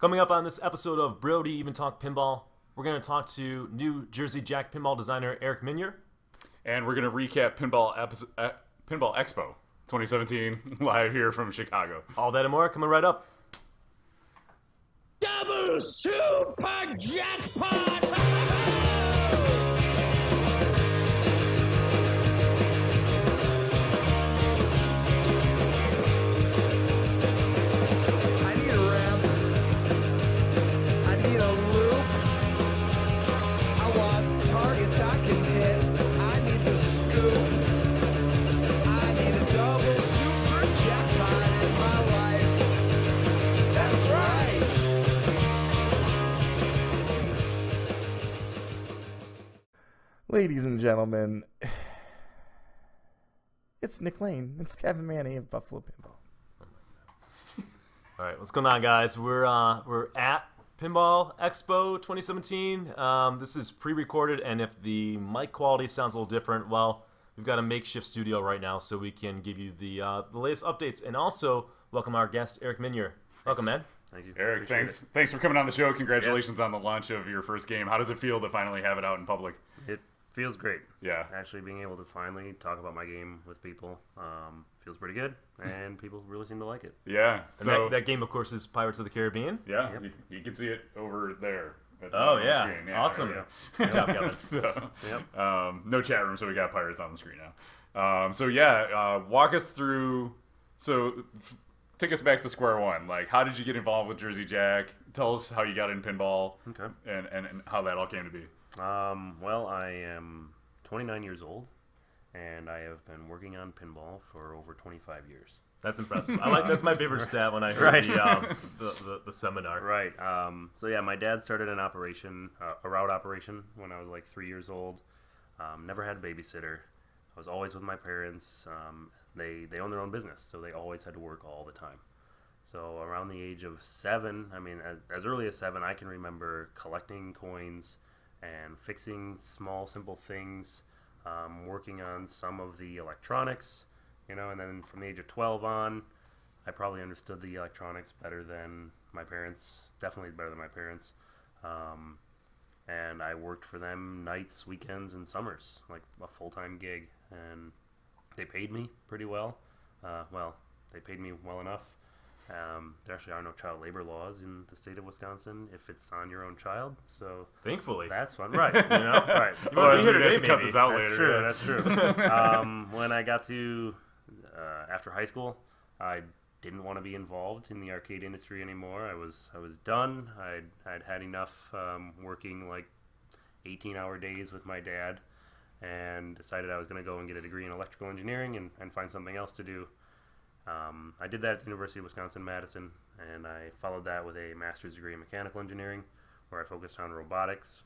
Coming up on this episode of Brody Even Talk Pinball, we're going to talk to new Jersey Jack Pinball designer Eric Meunier. And we're going to recap Pinball Expo 2017 live here from Chicago. All that and more coming right up. Double super jackpot! I need a ramp. I need a loop. I want targets I can hit. I need the scoop. I need a double super jackpot in my life. That's right. Ladies and gentlemen, it's Nick Lane. It's Kevin Manny of Buffalo Pinball. All right, what's going on, guys? We're at Pinball Expo 2017. This is pre-recorded, and if the mic quality sounds a little different, well, we've got a makeshift studio right now, so we can give you the latest updates, and also welcome our guest Eric Meunier. Welcome, man. Thank you. Eric, thanks for coming on the show. Congratulations on the launch of your first game. How does it feel to finally have it out in public? It feels great. Yeah. Actually being able to finally talk about my game with people feels pretty good, and people really seem to like it. Yeah. And So that game, of course, is Pirates of the Caribbean. yeah, Yep. you can see it over there. Oh, on the yeah. screen. Awesome. there Good job, we go. Kevin. So, Yep. no chat room, so we got Pirates on the screen now. Walk us through. Take us back to square one. Like, how did you get involved with Jersey Jack? Tell us how you got in pinball. Okay. And how that all came to be. Well, I am 29 years old, and I have been working on pinball for over 25 years. That's impressive. That's my favorite stat when I heard Right. the seminar. Right. So yeah, my dad started an operation, a route operation, when I was like 3 years old. Never had a babysitter. I was always with my parents. They own their own business, so they always had to work all the time. So around the age of 7, I mean, as early as 7, I can remember collecting coins and fixing small, simple things, working on some of the electronics, and then from the age of 12 on, I probably understood the electronics better than my parents, definitely better than my parents. And I worked for them nights, weekends, and summers, like a full-time gig, and they paid me pretty well. They paid me well enough. There actually are no child labor laws in the state of Wisconsin if it's on your own child, so Thankfully. that's fun, right? Right. So be here we today, have to cut maybe. this out That's later. true. yeah. That's true. When I got to after high school, I didn't want to be involved in the arcade industry anymore. I was done. I'd had enough working like 18-hour days with my dad, and decided I was going to go and get a degree in electrical engineering and find something else to do. I did that at the University of Wisconsin-Madison, and I followed that with a master's degree in mechanical engineering, where I focused on robotics.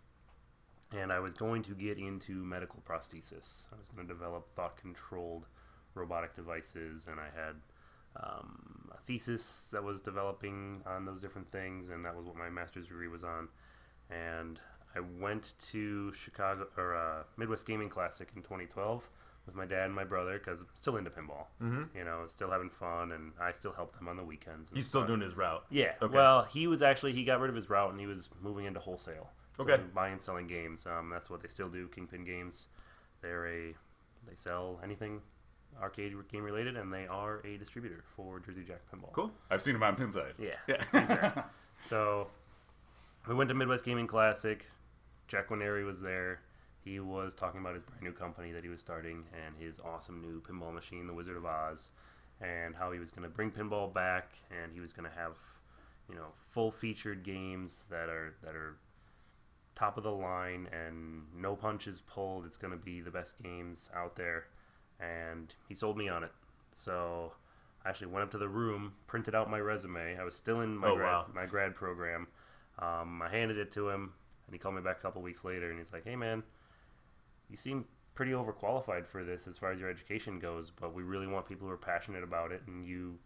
And I was going to get into medical prosthesis. I was going to develop thought-controlled robotic devices, and I had a thesis that was developing on those different things, and that was what my master's degree was on. And I went to Midwest Gaming Classic in 2012 with my dad and my brother, because I'm still into pinball. Mm-hmm. Still having fun, and I still help them on the weekends. He's still doing his route. Yeah. Okay. Well, he got rid of his route, and he was moving into wholesale. So Okay. buying and selling games. That's what they still do. Kingpin Games. They sell anything arcade game related, and they are a distributor for Jersey Jack Pinball. Cool. I've seen him on Pinside. Yeah. Yeah. Exactly. So we went to Midwest Gaming Classic. Jack Winery was there. He was talking about his brand new company that he was starting and his awesome new pinball machine, the Wizard of Oz, and how he was going to bring pinball back, and he was going to have, full featured games that are top of the line and no punches pulled. It's going to be the best games out there, and he sold me on it. So I actually went up to the room, printed out my resume. I was still in my grad program. I handed it to him, and he called me back a couple weeks later, and he's like, "Hey, man, you seem pretty overqualified for this as far as your education goes, but we really want people who are passionate about it, and you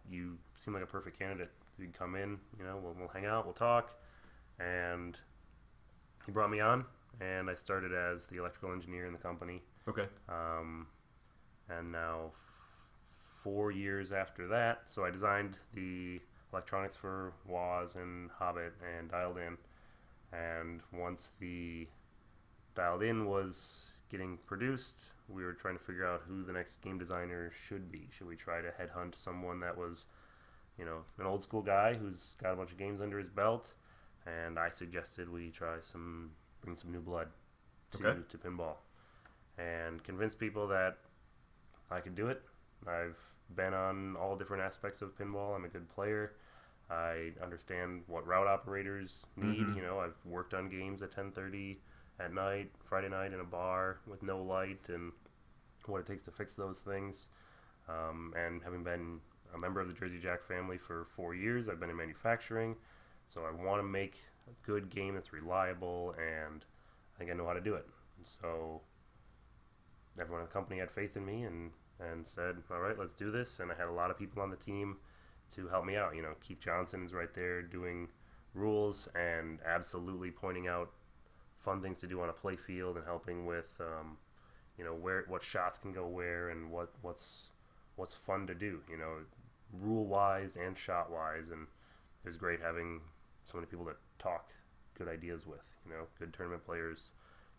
seem like a perfect candidate. You can come in, we'll hang out, we'll talk." And he brought me on, and I started as the electrical engineer in the company. Okay. And now 4 years after that, so I designed the electronics for Woz and Hobbit and Dialed In. And once the Dialed In was getting produced, we were trying to figure out who the next game designer should be. Should we try to headhunt someone that was, you know, an old school guy who's got a bunch of games under his belt? And I suggested we bring some new blood to pinball, and convince people that I could do it. I've been on all different aspects of pinball. I'm a good player. I understand what route operators need. You know, I've worked on games at 10:30 at night, Friday night in a bar with no light, and what it takes to fix those things. And having been a member of the Jersey Jack family for 4 years, I've been in manufacturing, so I want to make a good game that's reliable, and I think I know how to do it. So everyone in the company had faith in me and said, all right, let's do this. And I had a lot of people on the team to help me out. You know, Keith Johnson's right there doing rules and absolutely pointing out fun things to do on a play field and helping with, you know, what shots can go where and what's fun to do, you know, rule-wise and shot-wise. And it was great having so many people to talk good ideas with. You know, good tournament players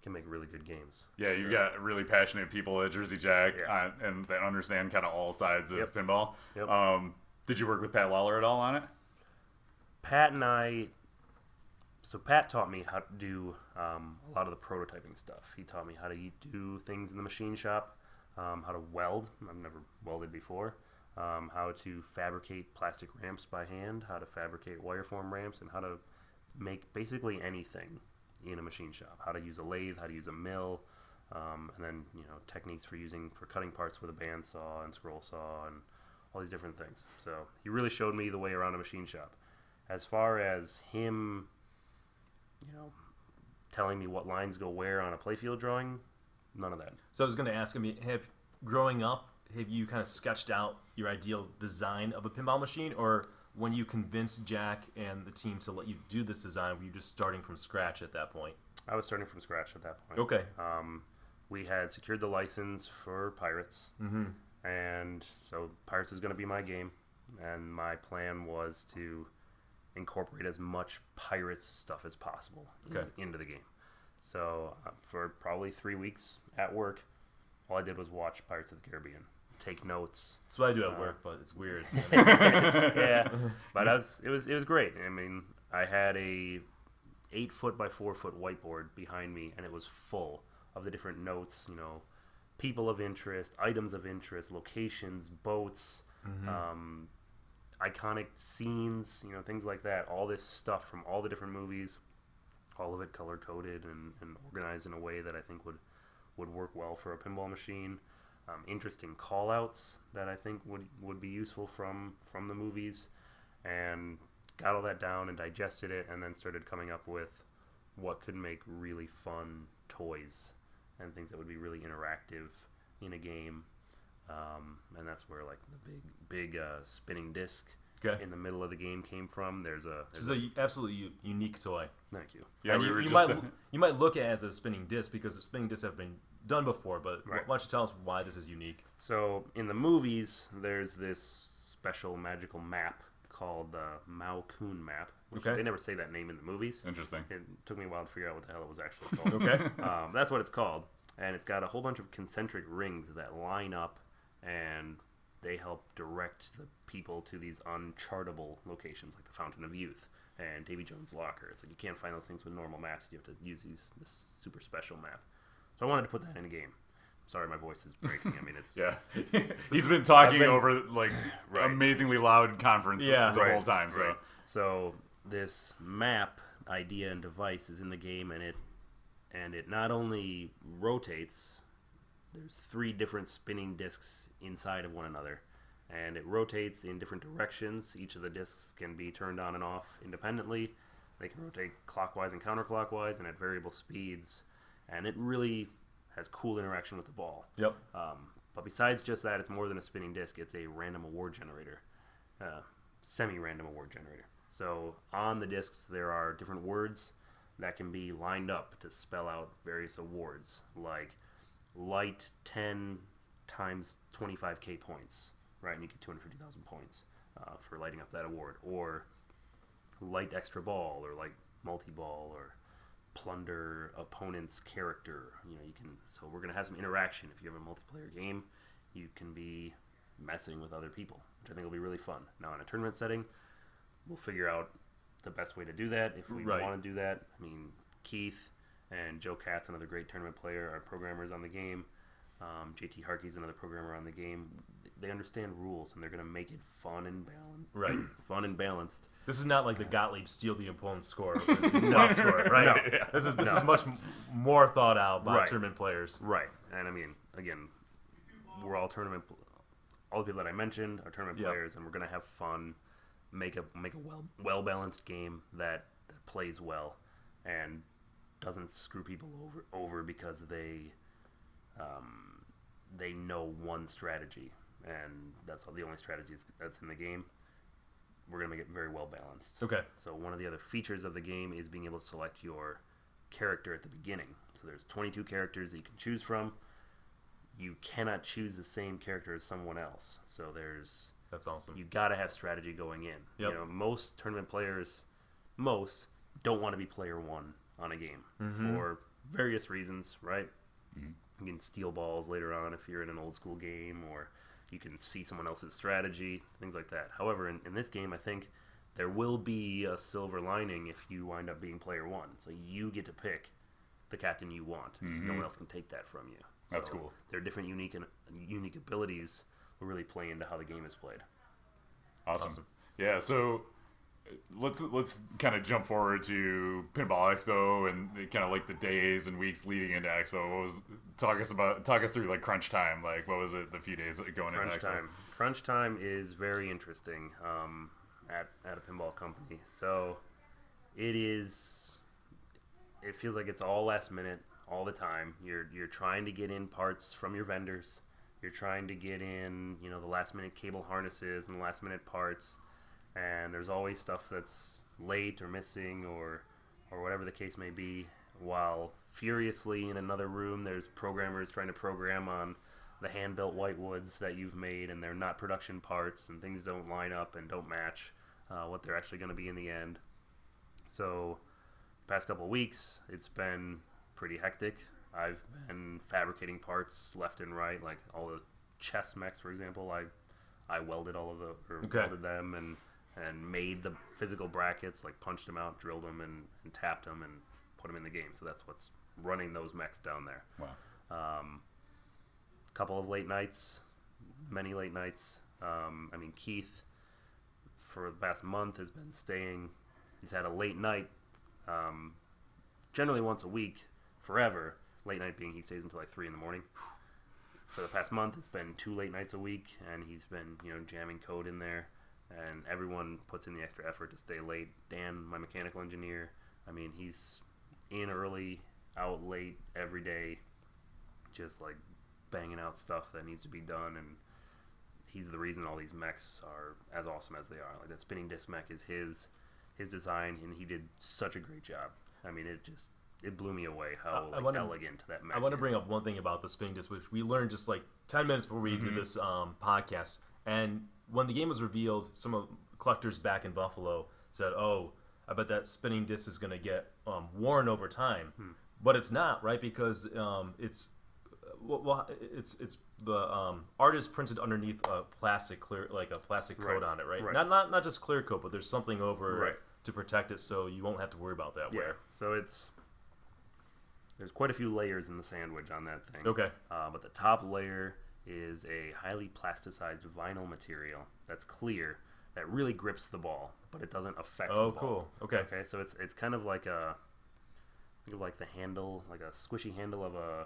can make really good games. Yeah, you've got really passionate people at Jersey Jack and that understand kind of all sides of pinball. Yep. Did you work with Pat Lawler at all on it? Pat taught me how to do a lot of the prototyping stuff. He taught me how to do things in the machine shop, how to weld. I've never welded before. How to fabricate plastic ramps by hand, how to fabricate wireform ramps, and how to make basically anything in a machine shop. How to use a lathe, how to use a mill, and then, you know, techniques for cutting parts with a bandsaw and scroll saw and all these different things. So he really showed me the way around a machine shop. As far as him, you know, telling me what lines go where on a playfield drawing, none of that. So I was going to ask, I mean, growing up, have you kind of sketched out your ideal design of a pinball machine, or when you convinced Jack and the team to let you do this design, were you just starting from scratch at that point? I was starting from scratch at that point. Okay. We had secured the license for Pirates, and so Pirates is going to be my game, and my plan was to incorporate as much Pirates stuff as possible into the game. So for probably 3 weeks at work, all I did was watch Pirates of the Caribbean, take notes. That's what I do at work, but it's weird. Yeah, but it was great. I mean, I had a 8-foot by 4-foot whiteboard behind me, and it was full of the different notes. You know, people of interest, items of interest, locations, boats, iconic scenes. You know, things like that. All this stuff from all the different movies, all of it color coded and organized in a way that I think would work well for a pinball machine. Interesting call-outs that I think would be useful from the movies, and got all that down and digested it, and then started coming up with what could make really fun toys and things that would be really interactive in a game. And that's where like the big spinning disc in the middle of the game came from. This is an absolutely unique toy. Thank you. Yeah, and you might look at it as a spinning disc because the spinning discs have been done before, but why don't you tell us why this is unique? So in the movies, there's this special magical map called the Mao Kun map. Which they never say that name in the movies. Interesting. It took me a while to figure out what the hell it was actually called. Okay. That's what it's called. And it's got a whole bunch of concentric rings that line up, and they help direct the people to these unchartable locations like the Fountain of Youth and Davy Jones' Locker. It's like you can't find those things with normal maps. You have to use this super special map. So I wanted to put that in a game. Sorry, my voice is breaking. I mean, it's... Yeah. He's been talking over, like, amazingly loud conference the whole time. So. Right. So this map idea and device is in the game, and it not only rotates... There's 3 different spinning discs inside of one another, and it rotates in different directions. Each of the discs can be turned on and off independently. They can rotate clockwise and counterclockwise and at variable speeds, and it really has cool interaction with the ball. Yep. But besides just that, it's more than a spinning disc. It's a random award generator, semi-random award generator. So on the discs, there are different words that can be lined up to spell out various awards, like light 10 times 25k points, right? And you get 250,000 points. for lighting up that award, or light extra ball, or light multi-ball, or plunder opponent's character. You can. So we're gonna have some interaction. If you have a multiplayer game, you can be messing with other people, which I think will be really fun. Now in a tournament setting, we'll figure out the best way to do that if we want to do that. I mean, Keith and Joe Katz, another great tournament player, are programmers on the game. JT Harkey's another programmer on the game. They understand rules, and they're going to make it fun and balanced. Right. Fun and balanced. This is not like the Gottlieb steal the opponent's score, swap score, right? No. This is much more thought out by tournament players. Right. And I mean, again, we're all tournament. All the people that I mentioned are tournament players, and we're going to have fun. Make a well balanced game that plays well and doesn't screw people over because they know one strategy, and that's the only strategy that's in the game. We're gonna make it very well balanced. Okay. So one of the other features of the game is being able to select your character at the beginning. So there's 22 characters that you can choose from. You cannot choose the same character as someone else. So that's awesome. You got to have strategy going in. Yep. Most tournament players, don't want to be player one on a game for various reasons, right? You can steal balls later on if you're in an old school game, or you can see someone else's strategy, things like that. However, in this game, I think there will be a silver lining if you wind up being player one. So you get to pick the captain you want. No one else can take that from you. That's So cool. There are different unique abilities will really play into how the game is played. Awesome. Yeah, so let's kind of jump forward to Pinball Expo and kind of like the days and weeks leading into Expo. Talk us through like crunch time. Like, what was it the few days going into Expo? Crunch time is very interesting at a pinball company. So it feels like it's all last minute all the time. You're trying to get in parts from your vendors. You're trying to get in, the last minute cable harnesses and the last minute parts, and there's always stuff that's late or missing or whatever the case may be. While furiously in another room, there's programmers trying to program on the hand-built whitewoods that you've made, and they're not production parts, and things don't line up and don't match what they're actually going to be in the end. So, past couple of weeks, it's been pretty hectic. I've been fabricating parts left and right, like all the chess mechs, for example. I welded welded them and made the physical brackets, like punched them out, drilled them, and tapped them, and put them in the game. So that's what's running those mechs down there. Wow. Couple of late nights, many late nights. Keith, for the past month, has been staying. He's had a late night, generally once a week, forever. Late night being he stays until like 3 in the morning. For the past month, it's been 2 late nights a week, and he's been jamming code in there. And everyone puts in the extra effort to stay late. Dan, my mechanical engineer, he's in early, out late every day, just like banging out stuff that needs to be done. And he's the reason all these mechs are as awesome as they are. Like that spinning disc mech is his design, and he did such a great job. It blew me away how elegant that mech is. I want to bring up one thing about the spinning disc, which we learned just like 10 minutes before we did this podcast. And when the game was revealed, some of collectors back in Buffalo said, "Oh, I bet that spinning disc is going to get worn over time." But it's not, right? Because it's the art is printed underneath a plastic coat on it, right? Not just clear coat, but there's something over it to protect it, so you won't have to worry about that wear. So there's quite a few layers in the sandwich on that thing. Okay. But the top layer is a highly plasticized vinyl material that's clear, that really grips the ball, but it doesn't affect the ball. Oh, cool. Okay. So it's kind of like the handle, like a squishy handle of a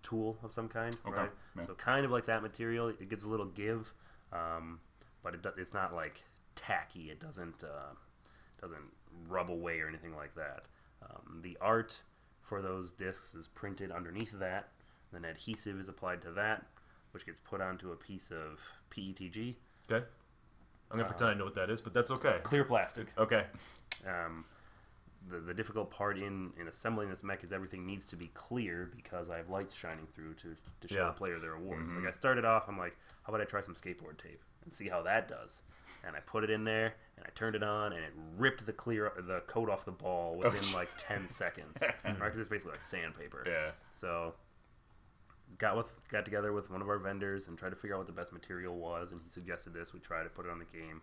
tool of some kind, right? Yeah. So kind of like that material. It gives a little give, but it's not like tacky. It doesn't rub away or anything like that. The art for those discs is printed underneath that. Then adhesive is applied to that, which gets put onto a piece of PETG. Okay. I'm going to pretend I know what that is, but that's okay. Clear plastic. Okay. The difficult part in assembling this mech is everything needs to be clear because I have lights shining through to show the player their awards. Like I started off, I'm like, how about I try some skateboard tape? and see how that does. And I put it in there, and I turned it on, and it ripped the coat off the ball within like 10 seconds. Right? Because it's basically like sandpaper. Yeah. So got together with one of our vendors and tried to figure out what the best material was, and he suggested this. We tried to put it on the game,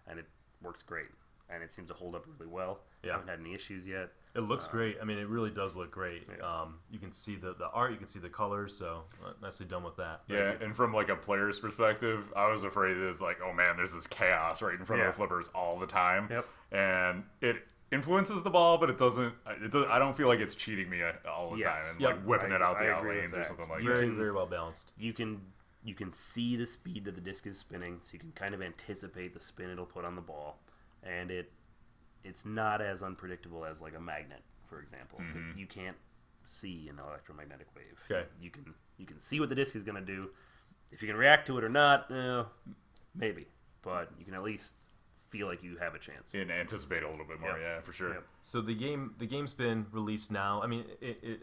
and it works great. And it seems to hold up really well. Yeah. Haven't had any issues yet. It looks great. I mean, it really does look great. Yeah. You can see the art, you can see the colors, so nicely done with that. Yeah, and from like a player's perspective, I was afraid it was like, oh man, there's this chaos right in front of the flippers all the time. Yep. And it influences the ball, but it doesn't. I don't feel like it's cheating me all the time and like whipping it out the out lanes or something like that. Very, very well balanced. You can see the speed that the disc is spinning, so you can kind of anticipate the spin it'll put on the ball, and it's not as unpredictable as like a magnet, for example, because you can't see an electromagnetic wave. Okay. You can see what the disc is going to do. If you can react to it or not, maybe, but you can at least feel like you have a chance. And anticipate a little bit more, yeah, for sure. Yep. So the game's been released now. I mean,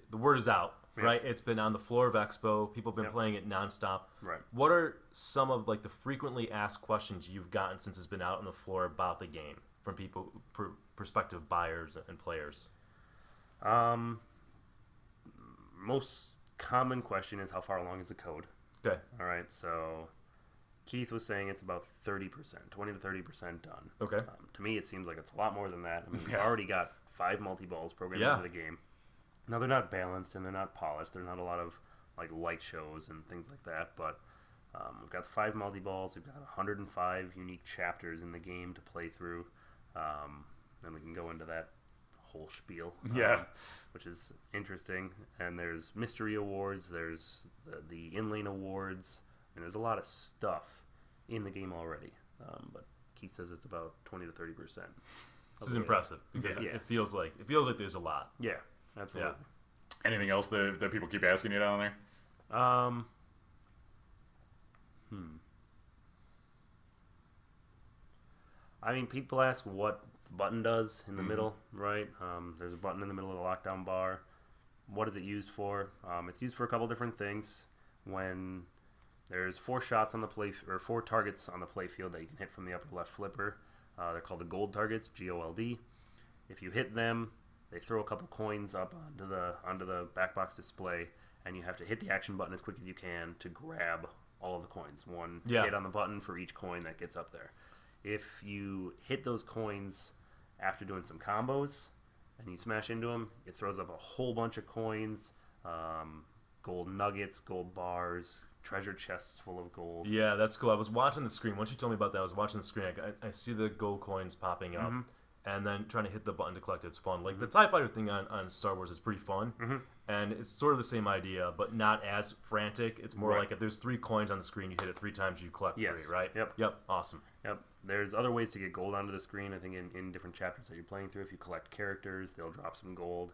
the word is out, right? It's been on the floor of Expo. People have been playing it nonstop. Right. What are some of like the frequently asked questions you've gotten since it's been out on the floor about the game from people, prospective buyers and players? Most common question is how far along is the code? Okay. All right, so Keith was saying it's about 30%, 20 to 30% done. Okay. To me, it seems like it's a lot more than that. I mean, we've already got 5 multi-balls programmed into the game. Now, they're not balanced and they're not polished. There's not a lot of like light shows and things like that, but we've got 5 multi-balls. We've got 105 unique chapters in the game to play through. And we can go into that whole spiel, which is interesting. And there's mystery awards, there's the in-lane awards, and there's a lot of stuff in the game already. But Keith says it's about 20 to 30%. This is impressive because it feels like there's a lot. Yeah, absolutely. Yeah. Anything else that people keep asking you down there? I mean, people ask what the button does in the middle, right? There's a button in the middle of the lockdown bar. What is it used for? It's used for a couple different things. When there's 4 shots on the play, or 4 targets on the play field that you can hit from the upper left flipper. They're called the gold targets, GOLD. If you hit them, they throw a couple coins up onto the back box display, and you have to hit the action button as quick as you can to grab all of the coins. One hit on the button for each coin that gets up there. If you hit those coins after doing some combos and you smash into them, it throws up a whole bunch of coins, gold nuggets, gold bars, treasure chests full of gold. Yeah, that's cool. I was watching the screen. Once you told me about that, I was watching the screen. I see the gold coins popping up, and then trying to hit the button to collect it. It's fun. Like the TIE Fighter thing on Star Wars is pretty fun, and it's sort of the same idea, but not as frantic. It's more like if there's 3 coins on the screen, you hit it 3 times, you collect 3, right? Yep. Awesome. Yep. There's other ways to get gold onto the screen. I think in different chapters that you're playing through, if you collect characters, they'll drop some gold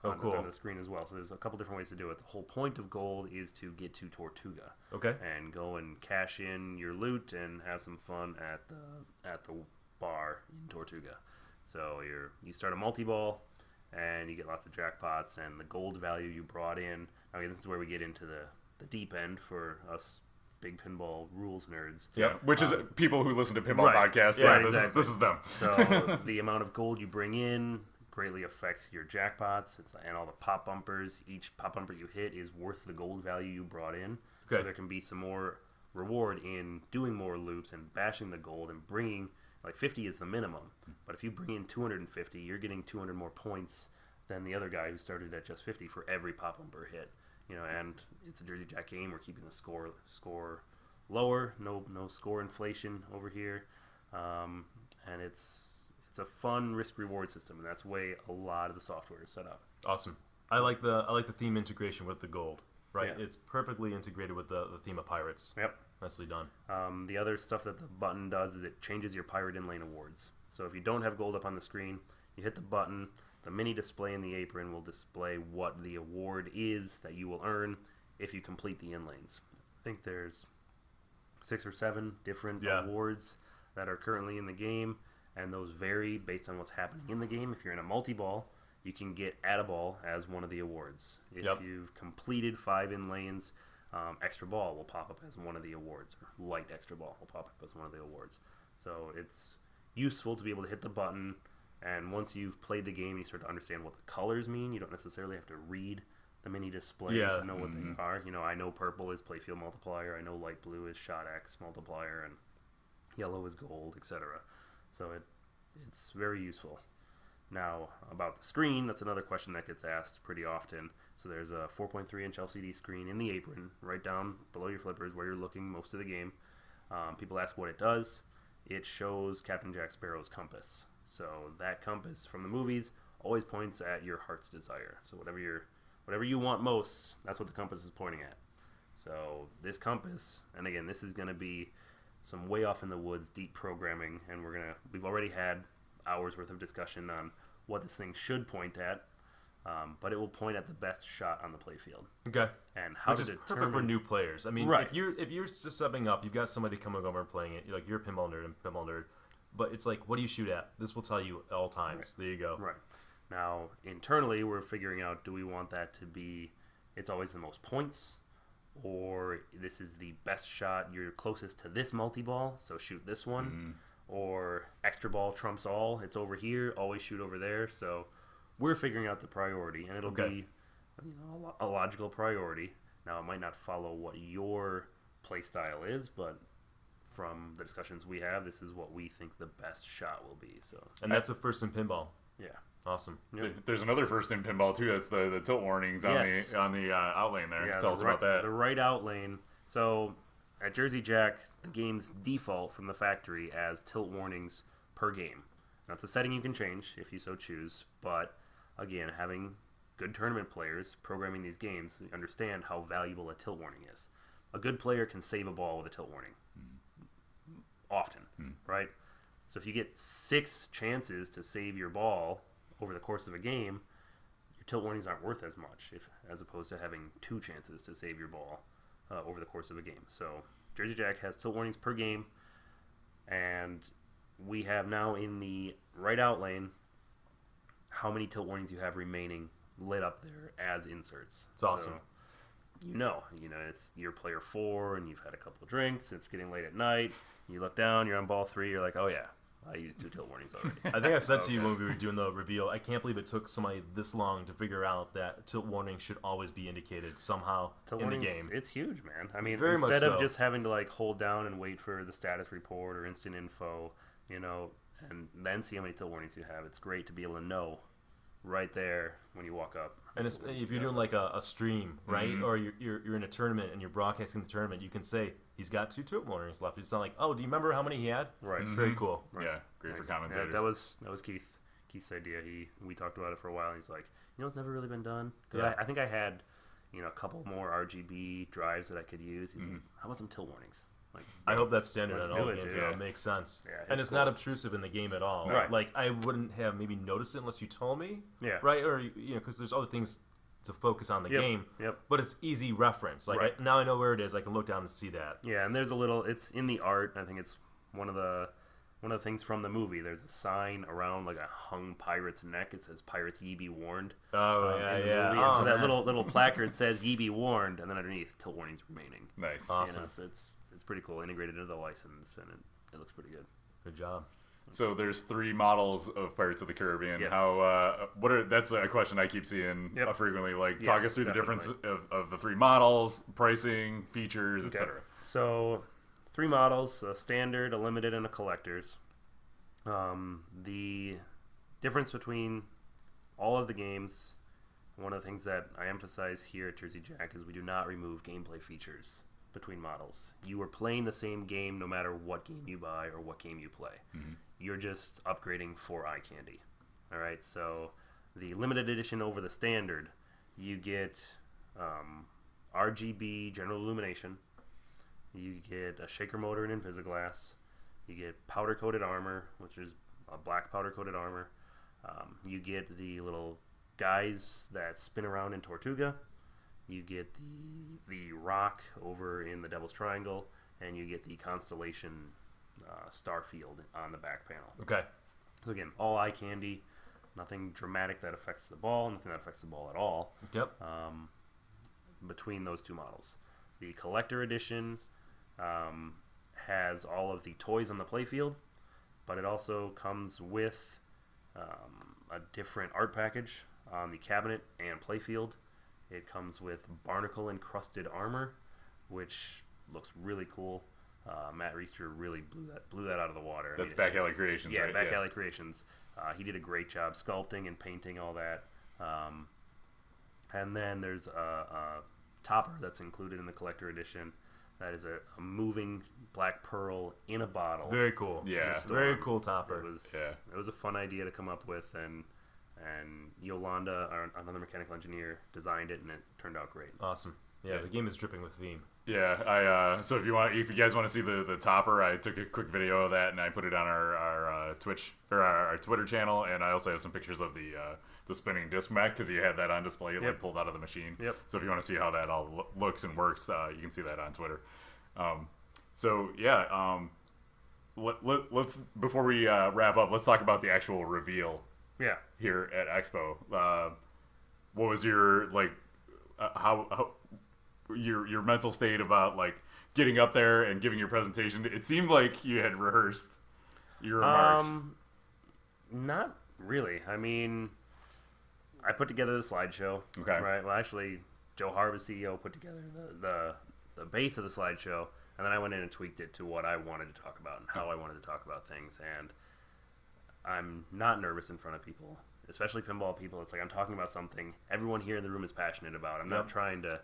onto the screen as well. So there's a couple different ways to do it. The whole point of gold is to get to Tortuga. Okay. And go and cash in your loot and have some fun at the bar in Tortuga. So you start a multi-ball, and you get lots of jackpots, and the gold value you brought in. I mean, this is where we get into the deep end for us big pinball rules nerds. Yeah, which is people who listen to pinball podcasts. Yeah, exactly. This is them. So the amount of gold you bring in greatly affects your jackpots and all the pop bumpers. Each pop bumper you hit is worth the gold value you brought in. So there can be some more reward in doing more loops and bashing the gold and bringing, like 50 is the minimum. But if you bring in 250, you're getting 200 more points than the other guy who started at just 50 for every pop bumper hit. And it's a Jersey Jack game. We're keeping the score lower. No score inflation over here, and it's a fun risk reward system, and that's the way a lot of the software is set up. Awesome. I like the theme integration with the gold. Right, Yeah. it's perfectly integrated with the theme of pirates. Yep. Nicely done. The other stuff that the button does is it changes your pirate in-lane awards. So if you don't have gold up on the screen, you hit the button. The mini display in the apron will display what the award is that you will earn if you complete the in-lanes. I think there's 6 or 7 different awards that are currently in the game, and those vary based on what's happening in the game. If you're in a multi-ball, you can get Add-a-Ball as one of the awards. If you've completed 5 in-lanes, Extra ball will pop up as one of the awards, or light extra ball will pop up as one of the awards. So it's useful to be able to hit the button, and once you've played the game, you start to understand what the colors mean. You don't necessarily have to read the mini display to know what they are. You know, I know purple is playfield multiplier, I know light blue is shot X multiplier, and yellow is gold, etc. So it's very useful. Now, about the screen, that's another question that gets asked pretty often. So there's a 4.3-inch LCD screen in the apron, right down below your flippers where you're looking most of the game. People ask what it does. It shows Captain Jack Sparrow's compass. So that compass from the movies always points at your heart's desire. So whatever you want most, that's what the compass is pointing at. So this compass, and again, this is going to be some way off in the woods, deep programming, and we've already had hours worth of discussion on what this thing should point at, but it will point at the best shot on the playfield. Okay. And how Which to is perfect for new players. I mean, Right. if you're just subbing up, you've got somebody coming over and playing it. You're a pinball nerd, but it's like, what do you shoot at? This will tell you at all times. There you go. Right. Now, internally, we're figuring out, do we want that to be, it's always the most points, or this is the best shot, you're closest to this multi-ball, so shoot this one, or extra ball trumps all, it's over here, always shoot over there. So we're figuring out the priority, and it'll be a logical priority. Now, it might not follow what your play style is, but from the discussions we have, this is what we think the best shot will be. So, And that's the first in pinball. yeah. Awesome. There's another first in pinball too. That's the tilt warnings on Yes. the out lane there. Yeah, Tell us about that. The right out lane. So at Jersey Jack, the game's default from the factory as tilt warnings per game. That's a setting you can change if you so choose. But again, having good tournament players programming these games understand how valuable a tilt warning is. A good player can save a ball with a tilt warning. Often, right? So if you get 6 chances to save your ball over the course of a game, your tilt warnings aren't worth as much as opposed to having 2 chances to save your ball over the course of a game. So Jersey Jack has tilt warnings per game, and we have now in the right out lane how many tilt warnings you have remaining lit up there as inserts. It's awesome. So, it's your player 4 and you've had a couple of drinks, it's getting late at night, you look down, you're on ball 3, you're like, oh yeah, I used 2 tilt warnings already. I think I said to you when we were doing the reveal, I can't believe it took somebody this long to figure out that tilt warning should always be indicated somehow Tilt in the warnings, game. it's huge, man. I mean, Very much instead of so. just having to like hold down and wait for the status report or instant info, and then see how many tilt warnings you have, it's great to be able to know right there when you walk up. And if you're doing like a stream, right, or you're in a tournament and you're broadcasting the tournament, you can say he's got 2 tilt warnings left. It's not like, oh, do you remember how many he had? Right. Very cool. Yeah, great for Nice. commentators. Yeah, that was Keith's idea. We talked about it for a while, and he's like, it's never really been done. 'Cause Yeah. I think I had, a couple more RGB drives that I could use. He's like, how about some tilt warnings? Like, I hope that's standard Let's in do all it, games. dude. It makes sense. Yeah, And it's it's not cool. obtrusive in the game at all. Right. Like, I wouldn't have maybe noticed it unless you told me. Yeah. Right? Or, because there's other things to focus on the game. Yep. But it's easy reference. Like, Right. now I know where it is. I can look down and see that. Yeah, and there's it's in the art. I think it's one of the things from the movie. There's a sign around like a hung pirate's neck. It says "Pirates, ye be warned." Oh, in the movie. yeah. And so Oh, that man. little placard says "Ye be warned," and then underneath tilt warnings remaining. Nice. Awesome. So it's pretty cool, integrated into the license, and it looks pretty good. Good job. So there's 3 models of Pirates of the Caribbean. Yes. That's a question I keep seeing Yep. frequently. Like, Yes, talk us through definitely. the difference of the 3 models, pricing, features, etc. So 3 models: a standard, a limited, and a collector's. The difference between all of the games, one of the things that I emphasize here at Jersey Jack is we do not remove gameplay features between models. You are playing the same game no matter what game you buy or what game you play. You're just upgrading for eye candy. All right, so the limited edition over the standard, you get RGB general illumination, you get a shaker motor and Invisiglass, you get powder coated armor, which is a black powder coated armor. You get the little guys that spin around in Tortuga. You get the rock over in the Devil's Triangle, and you get the constellation star field on the back panel. Okay. So again, all eye candy, nothing dramatic that affects the ball, nothing that affects the ball at all Yep. between those 2 models. The collector edition has all of the toys on the playfield, but it also comes with a different art package on the cabinet and playfield. It comes with barnacle encrusted armor, which looks really cool. Matt Reister really blew that out of the water. That's Back Alley Creations, yeah, right? Back Alley Creations. He did a great job sculpting and painting all that. And then there's a topper that's included in the collector edition. That is a moving black pearl in a bottle. Very cool. Yeah. Very cool topper. It was a fun idea to come up with, and Yolanda, another mechanical engineer, designed it, and it turned out great. Awesome. Yeah, the game is dripping with theme. Yeah, so if you guys want to see the topper, I took a quick video of that and I put it on our Twitch or our Twitter channel, and I also have some pictures of the spinning disc mech because he had that on display, like pulled out of the machine. Yep. So if you want to see how that all looks and works, you can see that on Twitter. Let's before we wrap up, let's talk about the actual reveal. Yeah. Here at Expo, what was your how your mental state about getting up there and giving your presentation? It seemed like you had rehearsed your remarks. Not really. I mean, I put together the slideshow. Okay. Right. Well, actually, Joe Harbaugh, CEO, put together the base of the slideshow, and then I went in and tweaked it to what I wanted to talk about and how I wanted to talk about things. And I'm not nervous in front of people, especially pinball people. It's like I'm talking about something everyone here in the room is passionate about. I'm not trying to,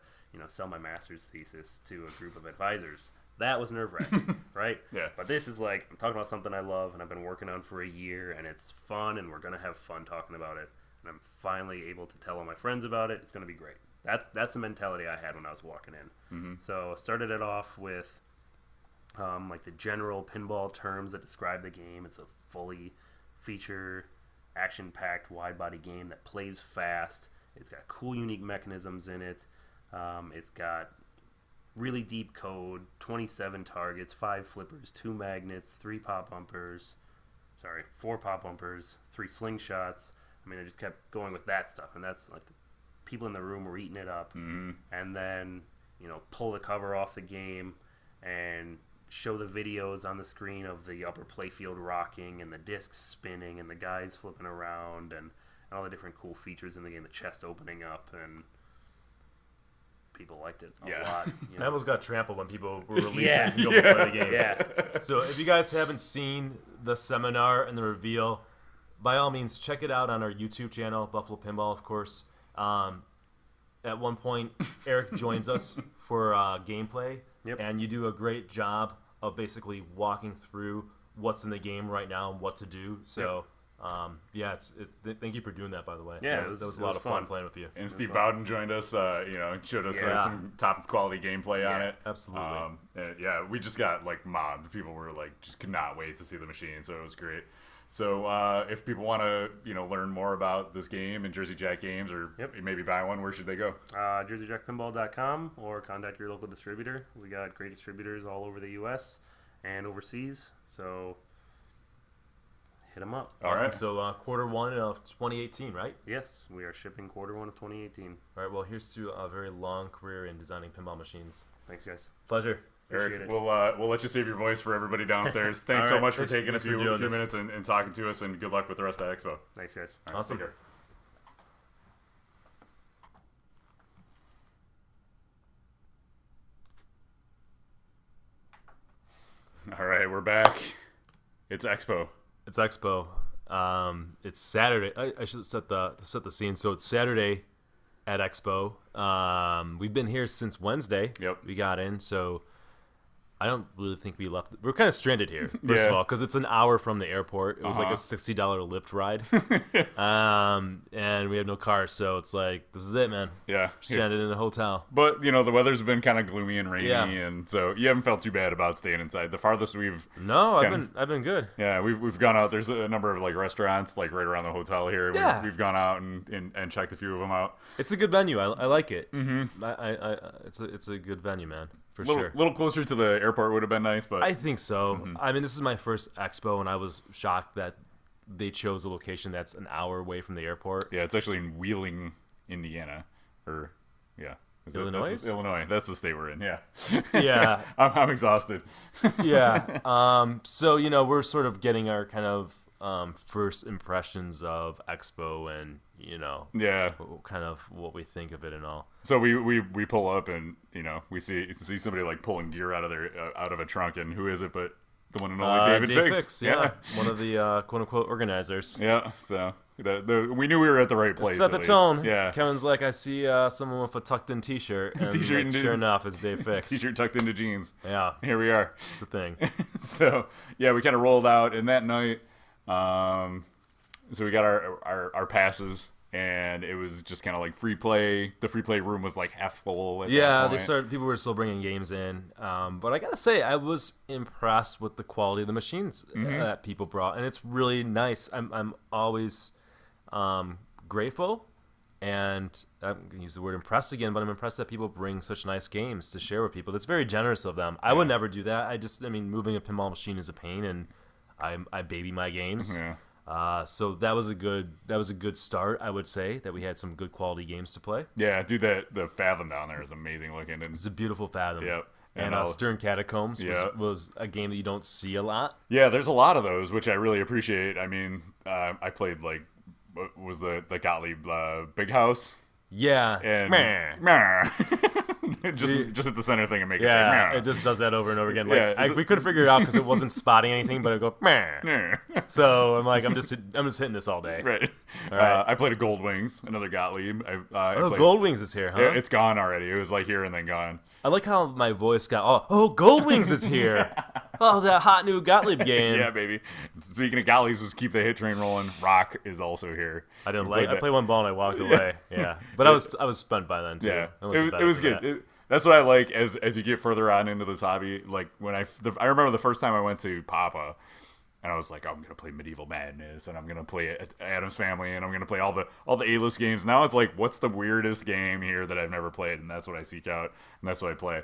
sell my master's thesis to a group of advisors. That was nerve-wracking, right? Yeah. But this is like, I'm talking about something I love and I've been working on for a year, and it's fun, and we're going to have fun talking about it. And I'm finally able to tell all my friends about it. It's going to be great. That's the mentality I had when I was walking in. Mm-hmm. So started it off with the general pinball terms that describe the game. It's a fully feature, action-packed, wide-body game that plays fast. It's got cool, unique mechanisms in it. It's got really deep code, 27 targets, 5 flippers, 2 magnets, 4 pop bumpers, 3 slingshots. I mean, I just kept going with that stuff, and that's like the people in the room were eating it up. Mm-hmm. And then, pull the cover off the game and show the videos on the screen of the upper playfield rocking and the discs spinning and the guys flipping around and all the different cool features in the game, the chest opening up, and people liked it a lot. I almost got trampled when people were releasing to go play the game. Yeah. So if you guys haven't seen the seminar and the reveal, by all means, check it out on our YouTube channel, Buffalo Pinball, of course. At one point, Eric joins us for gameplay, and you do a great job of basically walking through what's in the game right now and what to do. So, thank you for doing that, by the way. Yeah, that was a lot of fun playing with you. And Steve Bowden joined us, showed us some top quality gameplay on it. Absolutely. We just got mobbed. People were just could not wait to see the machine, so it was great. So if people want to, learn more about this game and Jersey Jack games, or maybe buy one, where should they go? JerseyJackPinball.com, or contact your local distributor. We got great distributors all over the U.S. and overseas, so hit them up. Awesome. All right. So Q1 of 2018, right? Yes, we are shipping Q1 of 2018. All right. Well, here's to a very long career in designing pinball machines. Thanks, guys. Pleasure. Eric, we'll let you save your voice for everybody downstairs. Thanks so much for taking a few minutes and talking to us, and good luck with the rest of Expo. Thanks, guys. Right, awesome. All right, we're back. It's Expo. It's Expo. It's Saturday. I should set the scene. So it's Saturday at Expo. We've been here since Wednesday. Yep. We got in, so I don't really think we left. We're kind of stranded here, first of all, because it's an hour from the airport. It was like a $60 Lyft ride. And we have no car, so it's like, this is it, man. Yeah. Stranded in a hotel. But, the weather's been kind of gloomy and rainy, and so you haven't felt too bad about staying inside. The farthest we've... No, I've been good. Yeah, we've gone out. There's a number of, restaurants, right around the hotel here. Yeah. We've gone out and checked a few of them out. It's a good venue. I like it. Mm-hmm. It's a good venue, man. For sure. A little closer to the airport would have been nice, but I think so. Mm-hmm. I mean, this is my first Expo, and I was shocked that they chose a location that's an hour away from the airport. Yeah, it's actually in Wheeling, Indiana. Illinois? Illinois. That's the state we're in. Yeah. Yeah. I'm exhausted. Yeah. So we're sort of getting our kind of first impressions of Expo, and Yeah. kind of what we think of it and all. So we pull up and we see somebody like pulling gear out of a trunk, and who is it but the one and only David Fix? Yeah, one of the quote unquote organizers. Yeah. So we knew we were at the right place. Set the at least. tone. Yeah. Kevin's like, I see someone with a tucked in T-shirt, and T-shirt like, and sure enough, it's Dave Fix. T-shirt tucked into jeans. Yeah, Here we are. it's a thing. So yeah, we kind of rolled out, and that night, so we got our passes, and it was just kind of like free play. The free play room was like half full. At that point. People were still bringing games in, but I gotta say, I was impressed with the quality of the machines that people brought, and it's really nice. I'm always grateful, and I'm gonna use the word impressed again, but I'm impressed that people bring such nice games to share with people. That's very generous of them. I would never do that. I mean, moving a pinball machine is a pain, and I baby my games. Yeah. So that was a good start. I would say that we had some good quality games to play. Yeah, dude, the Fathom down there is amazing looking. And It's a beautiful Fathom. Yep. And Stern Catacombs was a game that you don't see a lot. yeah, there's a lot of those, which I really appreciate. I mean, I played like what was the Gottlieb Big House. Yeah. And Meh. just hit the center thing and make it say Yeah, meh. it just does that over and over again. Like, Yeah, we couldn't figure it out because it wasn't spotting anything, but it go meh. Meh. So I'm like, I'm just hitting this all day. Right. right. I played a Gold Wings, another Gottlieb. I Oh, played, Gold Wings is here, huh? Yeah, it's gone already. It was like here and then gone. I like how my voice got. Oh, Gold Wings is here. Oh, that hot new Gottlieb game. Yeah, baby. Speaking of Gottliebs, was keep the hit train rolling. Rock is also here. I didn't We like. played I that. played one ball and I walked away. Yeah, but I was spent by then too. Yeah, I went to bed it was after good. that. That's what I like as you get further on into this hobby. Like when I remember the first time I went to Papa, and I was like, I'm gonna play Medieval Madness, and I'm gonna play Addams Family, and I'm gonna play all the A-list games. Now it's like, what's the weirdest game here that I've never played, and that's what I seek out, and that's what I play.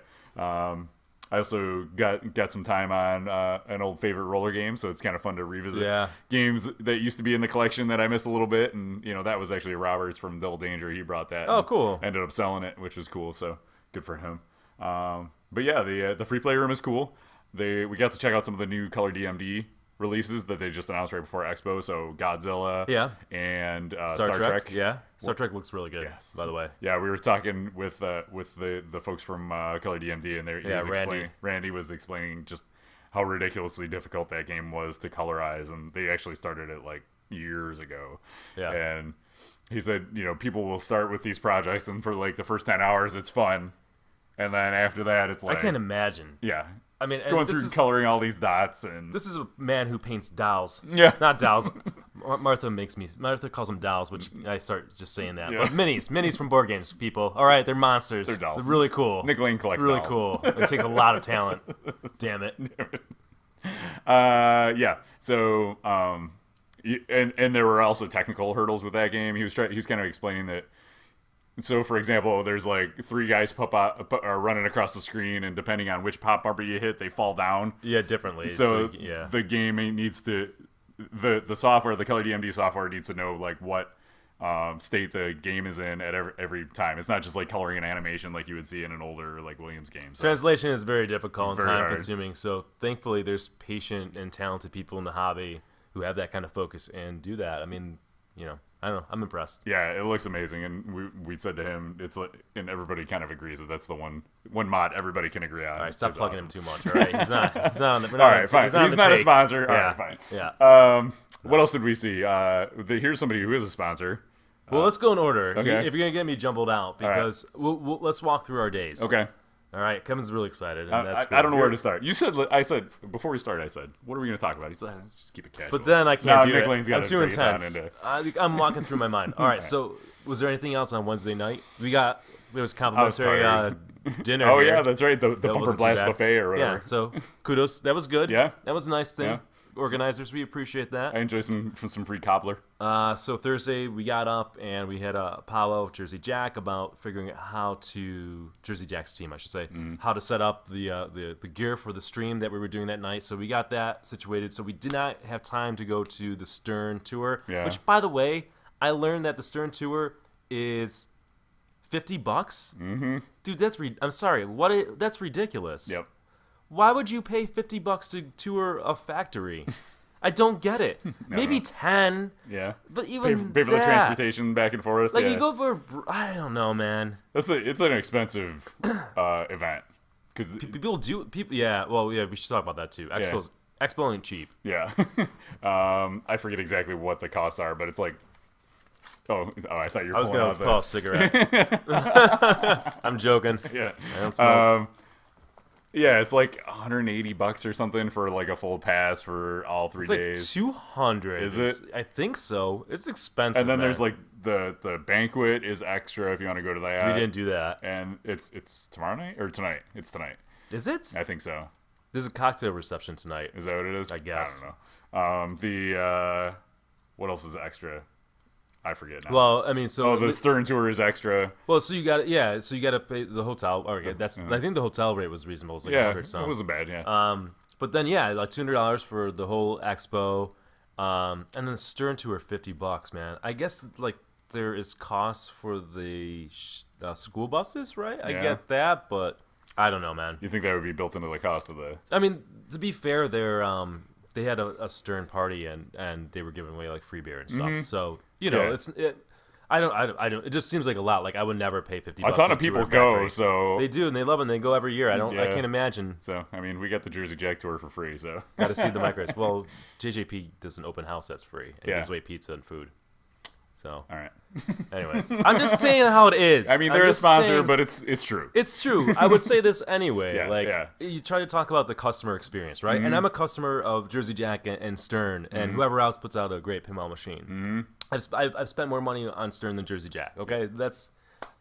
I also got some time on an old favorite roller game, so it's kind of fun to revisit games that used to be in the collection that I missed a little bit, and that was actually Roberts from Double Danger. He brought that. Oh, and cool. Ended up selling it, which was cool. So good for him. But yeah, the free play room is cool. We got to check out some of the new Color DMD releases that they just announced right before Expo. So Godzilla, and Star Trek. Yeah, Star Trek looks really good. Yes. By the way. Yeah, we were talking with the folks from Color DMD, and Randy was explaining just how ridiculously difficult that game was to colorize, and they actually started it like years ago. Yeah. And he said, people will start with these projects, and for like the first 10 hours, it's fun, and then after that, it's like I can't imagine. Yeah. I mean, Going through coloring all these dots, and this is a man who paints dolls. Yeah. Not dolls. Martha calls them dolls, which I start just saying that. Yeah. But minis from board games, people. All right, they're monsters. They're dolls. They're really cool. Nick Lane collects really dolls. cool. It takes a lot of talent. Damn it. Yeah. So, and there were also technical hurdles with that game. He was kind of explaining that. So, for example, there's like 3 guys are running across the screen, and depending on which pop bumper you hit, they fall down. Yeah, differently. So yeah. the game needs to the software, the Color DMD software needs to know like what state the game is in at every time. It's not just like coloring an animation like you would see in an older like Williams game. So. Translation is very difficult and Very time hard. consuming. So thankfully, there's patient and talented people in the hobby who have that kind of focus and do that. I mean, I don't know. I'm impressed. Yeah, it looks amazing, and we said to him, it's like, and everybody kind of agrees that that's the one mod everybody can agree on. All right, stop is plugging awesome. him too much. All right, he's not on the. All right, fine. He's not a sponsor. All Yeah. right, fine. Yeah. What else did we see? Here's somebody who is a sponsor. Well, let's go in order. Okay. If you're gonna get me jumbled out, because let's walk through our days. Okay. All right. Kevin's really excited. And that's I don't know good. where to start. I said before we started. I said, what are we going to talk about? He said, let's just keep it casual. But then I can't do Nick it. Lane's got I'm to too break it down intense. into- I'm walking through my mind. All right. So, was there anything else on Wednesday night? There was complimentary tired. dinner. Oh here. yeah, that's right. The That bumper wasn't too blast bad. buffet or whatever. Yeah. So kudos. That was good. Yeah. That was a nice thing. Yeah. Organizers, we appreciate that. I enjoy some free cobbler. So Thursday we got up and we had a powwow with Jersey Jack about figuring out Jersey Jack's team, I should say, how to set up the gear for the stream that we were doing that night. So we got that situated. So we did not have time to go to the Stern tour, Yeah. which, by the way, I learned that the Stern tour is $50? Mm-hmm. Dude, I'm sorry. That's ridiculous. Yep. Why would you pay $50 to tour a factory? I don't get it. Maybe 10. Yeah. But even pay for the transportation back and forth. Like yeah. you go for, I don't know, man. It's an expensive event because Yeah. Well, yeah. We should talk about that too. Expo ain't cheap. Yeah. I forget exactly what the costs are, but it's like. Oh, I thought you were. I was pulling gonna out pull a cigarette. I'm joking. Yeah. I don't smoke. Yeah, it's like $180 or something for like a full pass for all 3 It's like days. 200. Is it? I think so. It's expensive. And then man. there's like the banquet is extra if you want to go to that. We didn't do that. And it's tomorrow night or tonight? It's tonight. Is it? I think so. There's a cocktail reception tonight. Is that what it is? I guess. I don't know. What else is extra? I forget now. Well, I mean, so the Stern tour is extra. Well, so you got so you got to pay the hotel. Okay, I think the hotel rate was reasonable. It's like Yeah, 100 it some. wasn't bad. Yeah. But then like $200 for the whole expo, and then the Stern tour $50, man. I guess like there is costs for the school buses, right? I Yeah. get that, but I don't know, man. You think that would be built into the cost of the? I mean, to be fair, they had a Stern party and they were giving away like free beer and stuff. So you know, Yeah. I don't. It just seems like a lot. Like I would never pay $50. A ton of to tour people a go, factory. so They do, and they love it. And they go every year. I Yeah. can't imagine. So I mean, we got the Jersey Jack tour for free. So Got to see the micros. Well, JJP does an open house that's free and Yeah. gives away pizza and food. So, all right. anyways, I'm just saying how it is. I mean, I'm they're a just sponsor, saying- but it's true. It's true. I would say this anyway. Yeah, like yeah. you try to talk about the customer experience, right? And I'm a customer of Jersey Jack and Stern and whoever else puts out a great pinball machine. I've spent more money on Stern than Jersey Jack. Okay, that's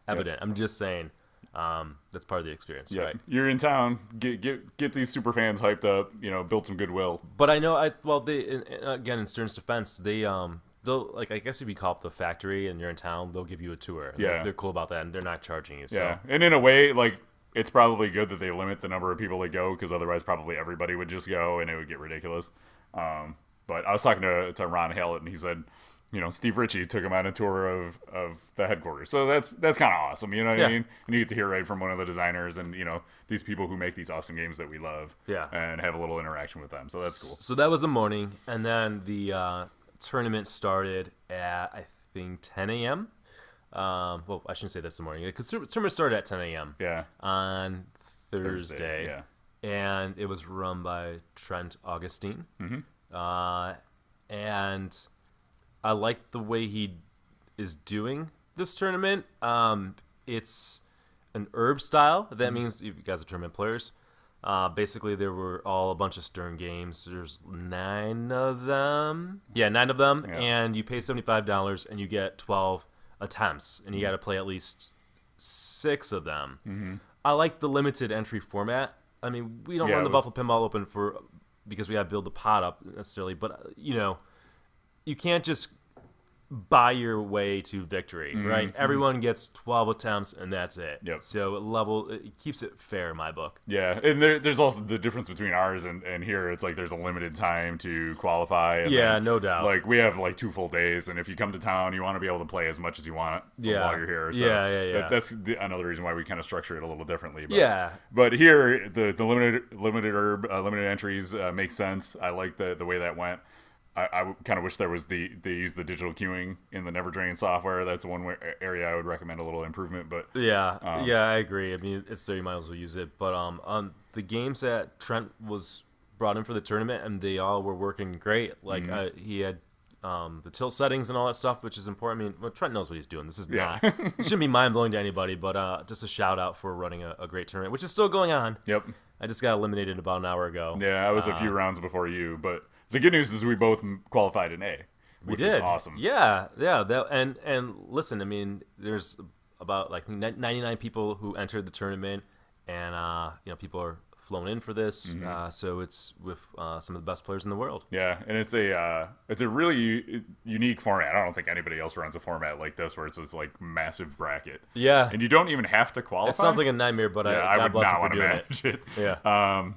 evident. I'm just saying that's part of the experience, Yeah, right? you're in town. Get these super fans hyped up. You know, build some goodwill. But I know again in Stern's defense, they'll like, I guess if you call up the factory and you're in town, they'll give you a tour. Yeah. They're cool about that, and they're not charging you. So. Yeah, and in a way, like it's probably good that they limit the number of people that go because otherwise, probably everybody would just go and it would get ridiculous. But I was talking to Ron Hallett, and he said, you know, Steve Ritchie took him on a tour of the headquarters. So that's kind of awesome, you know what I mean? And you get to hear right from one of the designers and, you know, these people who make these awesome games that we love. Yeah. And have a little interaction with them. So that's cool. So that was the morning, and then the tournament started at, I think, 10 a.m. Well, I shouldn't say this in the morning, because tournament started at 10 a.m. Yeah. on Thursday. Yeah. And it was run by Trent Augustine. And I like the way he is doing this tournament. It's an herb style. That means you guys are tournament players. Basically, there were all a bunch of Stern games. There's 9 of them. Yeah, 9 of them. Yeah. And you pay $75 and you get 12 attempts. And you got to play at least 6 of them. I like the limited entry format. I mean, we don't Yeah, run the it was- Buffalo Pinball Open because we got to build the pot up necessarily. But, you know, you can't just buy your way to victory, right? Everyone gets 12 attempts and that's it. Yep. So it keeps it fair in my book. Yeah, and there's also the difference between ours and here. It's like there's a limited time to qualify. And Yeah, then, no doubt. Like we have like 2 full days, and if you come to town, you want to be able to play as much as you want Yeah. while you're here. So Yeah. That's another reason why we kind of structure it a little differently. But, Yeah. But here, the limited herb, limited entries makes sense. I like the way that went. I kind of wish they used the digital queuing in the Never Drain software. That's one area I would recommend a little improvement. But Yeah, I agree. I mean, it's there, you might as well use it. But on the games that Trent was brought in for the tournament, and they all were working great. Like he had the tilt settings and all that stuff, which is important. I mean, well, Trent knows what he's doing. This is not it shouldn't be mind blowing to anybody, but just a shout out for running a great tournament, which is still going on. Yep. I just got eliminated about an hour ago. Yeah, I was a few rounds before you, but the good news is we both qualified in A, which is awesome. Yeah. And listen, I mean, there's about like 99 people who entered the tournament, and you know, people are flown in for this. So it's with some of the best players in the world. Yeah, and it's a really unique format. I don't think anybody else runs a format like this where it's this like massive bracket. Yeah. And you don't even have to qualify. It sounds like a nightmare, but I God would bless not him for want to doing manage it. Yeah.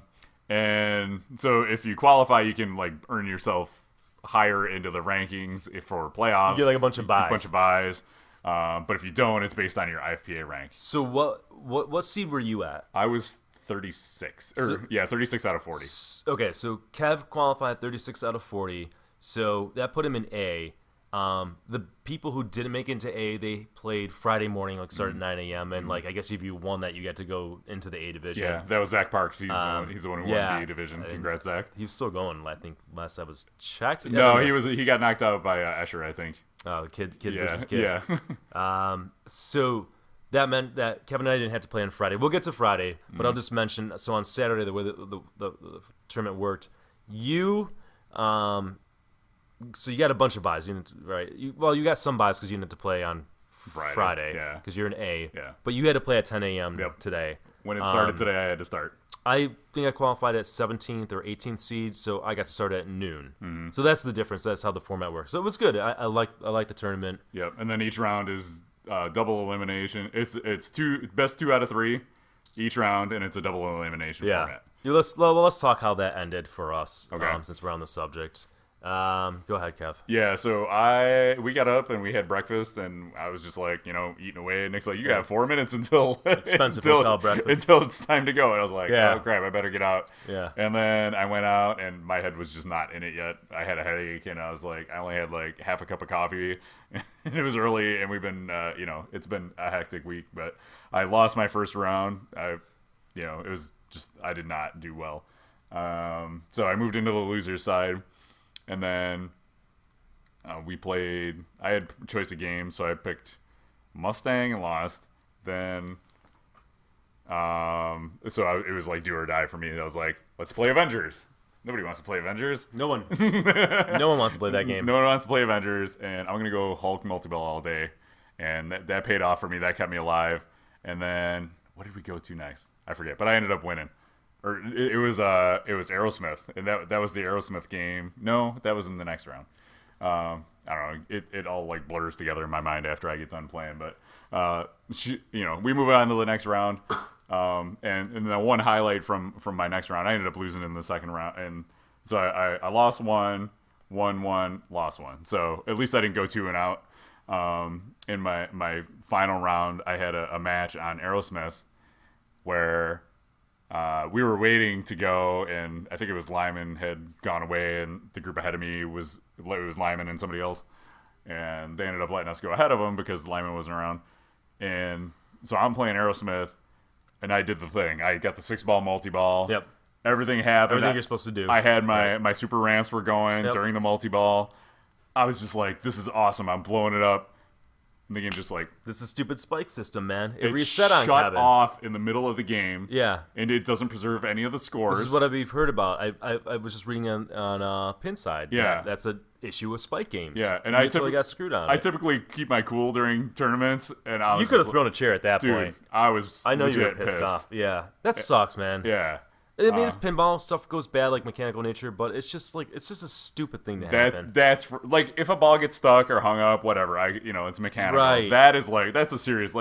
And so if you qualify, you can like earn yourself higher into the rankings for playoffs. You get like a bunch of buys. But if you don't, it's based on your IFPA rank. So what seed were you at? I was 36. 36 out of 40. Okay, so Kev qualified 36 out of 40. So that put him in A. The people who didn't make it into A, they played Friday morning, like started at 9 a.m. And like I guess if you won that, you get to go into the A division. Yeah, that was Zach Parks. He's the one who won the A division. Congrats, Zach. He was still going. I think last I was checked. No, he got knocked out by Escher, I think. Oh, the kid Yeah, versus kid. yeah. So that meant that Kevin and I didn't have to play on Friday. We'll get to Friday, but I'll just mention. So on Saturday, the way the tournament worked, you so you got a bunch of buys, right? You got some buys because you didn't have to play on Friday, yeah. because you're an A. Yeah. But you had to play at 10 a.m. Yep. today. When it started today, I had to start. I think I qualified at 17th or 18th seed, so I got to start at noon. So that's the difference. That's how the format works. So it was good. I like the tournament. Yep, and then each round is double elimination. It's best 2 out of 3 each round, and it's a double elimination format. Yeah, let's talk how that ended for us. Okay. Since we're on the subject. Go ahead, Kev. Yeah, so we got up and we had breakfast, and I was just like, eating away. And Nick's like, you got 4 minutes until Expensive hotel breakfast. until it's time to go. And I was like, Yeah. oh crap, I better get out. Yeah. And then I went out, and my head was just not in it yet. I had a headache, and I was like, I only had like half a cup of coffee, and it was early, and we've been, it's been a hectic week. But I lost my first round. It was just I did not do well. So I moved into the loser's side. And then we played. I had choice of games, so I picked Mustang and lost. Then, it was like do or die for me. I was like, let's play Avengers. Nobody wants to play Avengers. No one wants to play that game. No one wants to play Avengers, and I'm gonna go Hulk multi-ball all day, and that paid off for me. That kept me alive. And then what did we go to next? I forget, but I ended up winning. Or it was Aerosmith, and that was the Aerosmith game. No, that was in the next round. I don't know. It all like blurs together in my mind after I get done playing. But we move on to the next round. And the one highlight from my next round, I ended up losing in the second round, and so I lost one, won one, lost one. So at least I didn't go 2 and out. In my final round, I had a match on Aerosmith where. We were waiting to go, and I think it was Lyman had gone away, and the group ahead of me was Lyman and somebody else, and they ended up letting us go ahead of them because Lyman wasn't around. And so I'm playing Aerosmith, and I did the thing. I got the 6-ball multi-ball. Yep. Everything happened. Everything you're supposed to do. I had my super ramps were going during the multi-ball. I was just like, this is awesome. I'm blowing it up. And the game just like... This is a stupid spike system, man. It reset on shut Kevin. off in the middle of the game. Yeah. And it doesn't preserve any of the scores. This is what I've heard about. I was just reading on Pinside. Yeah. That's an issue with spike games. Yeah, and I got screwed on I it. typically keep my cool during tournaments, and I was You could have thrown a chair at that point. I was I know you were legit pissed off. Yeah. That sucks, man. Yeah. I mean, it's pinball. Stuff goes bad, like mechanical nature, but it's just a stupid thing to happen. That's like if a ball gets stuck or hung up, whatever. It's mechanical. Right. That's a serious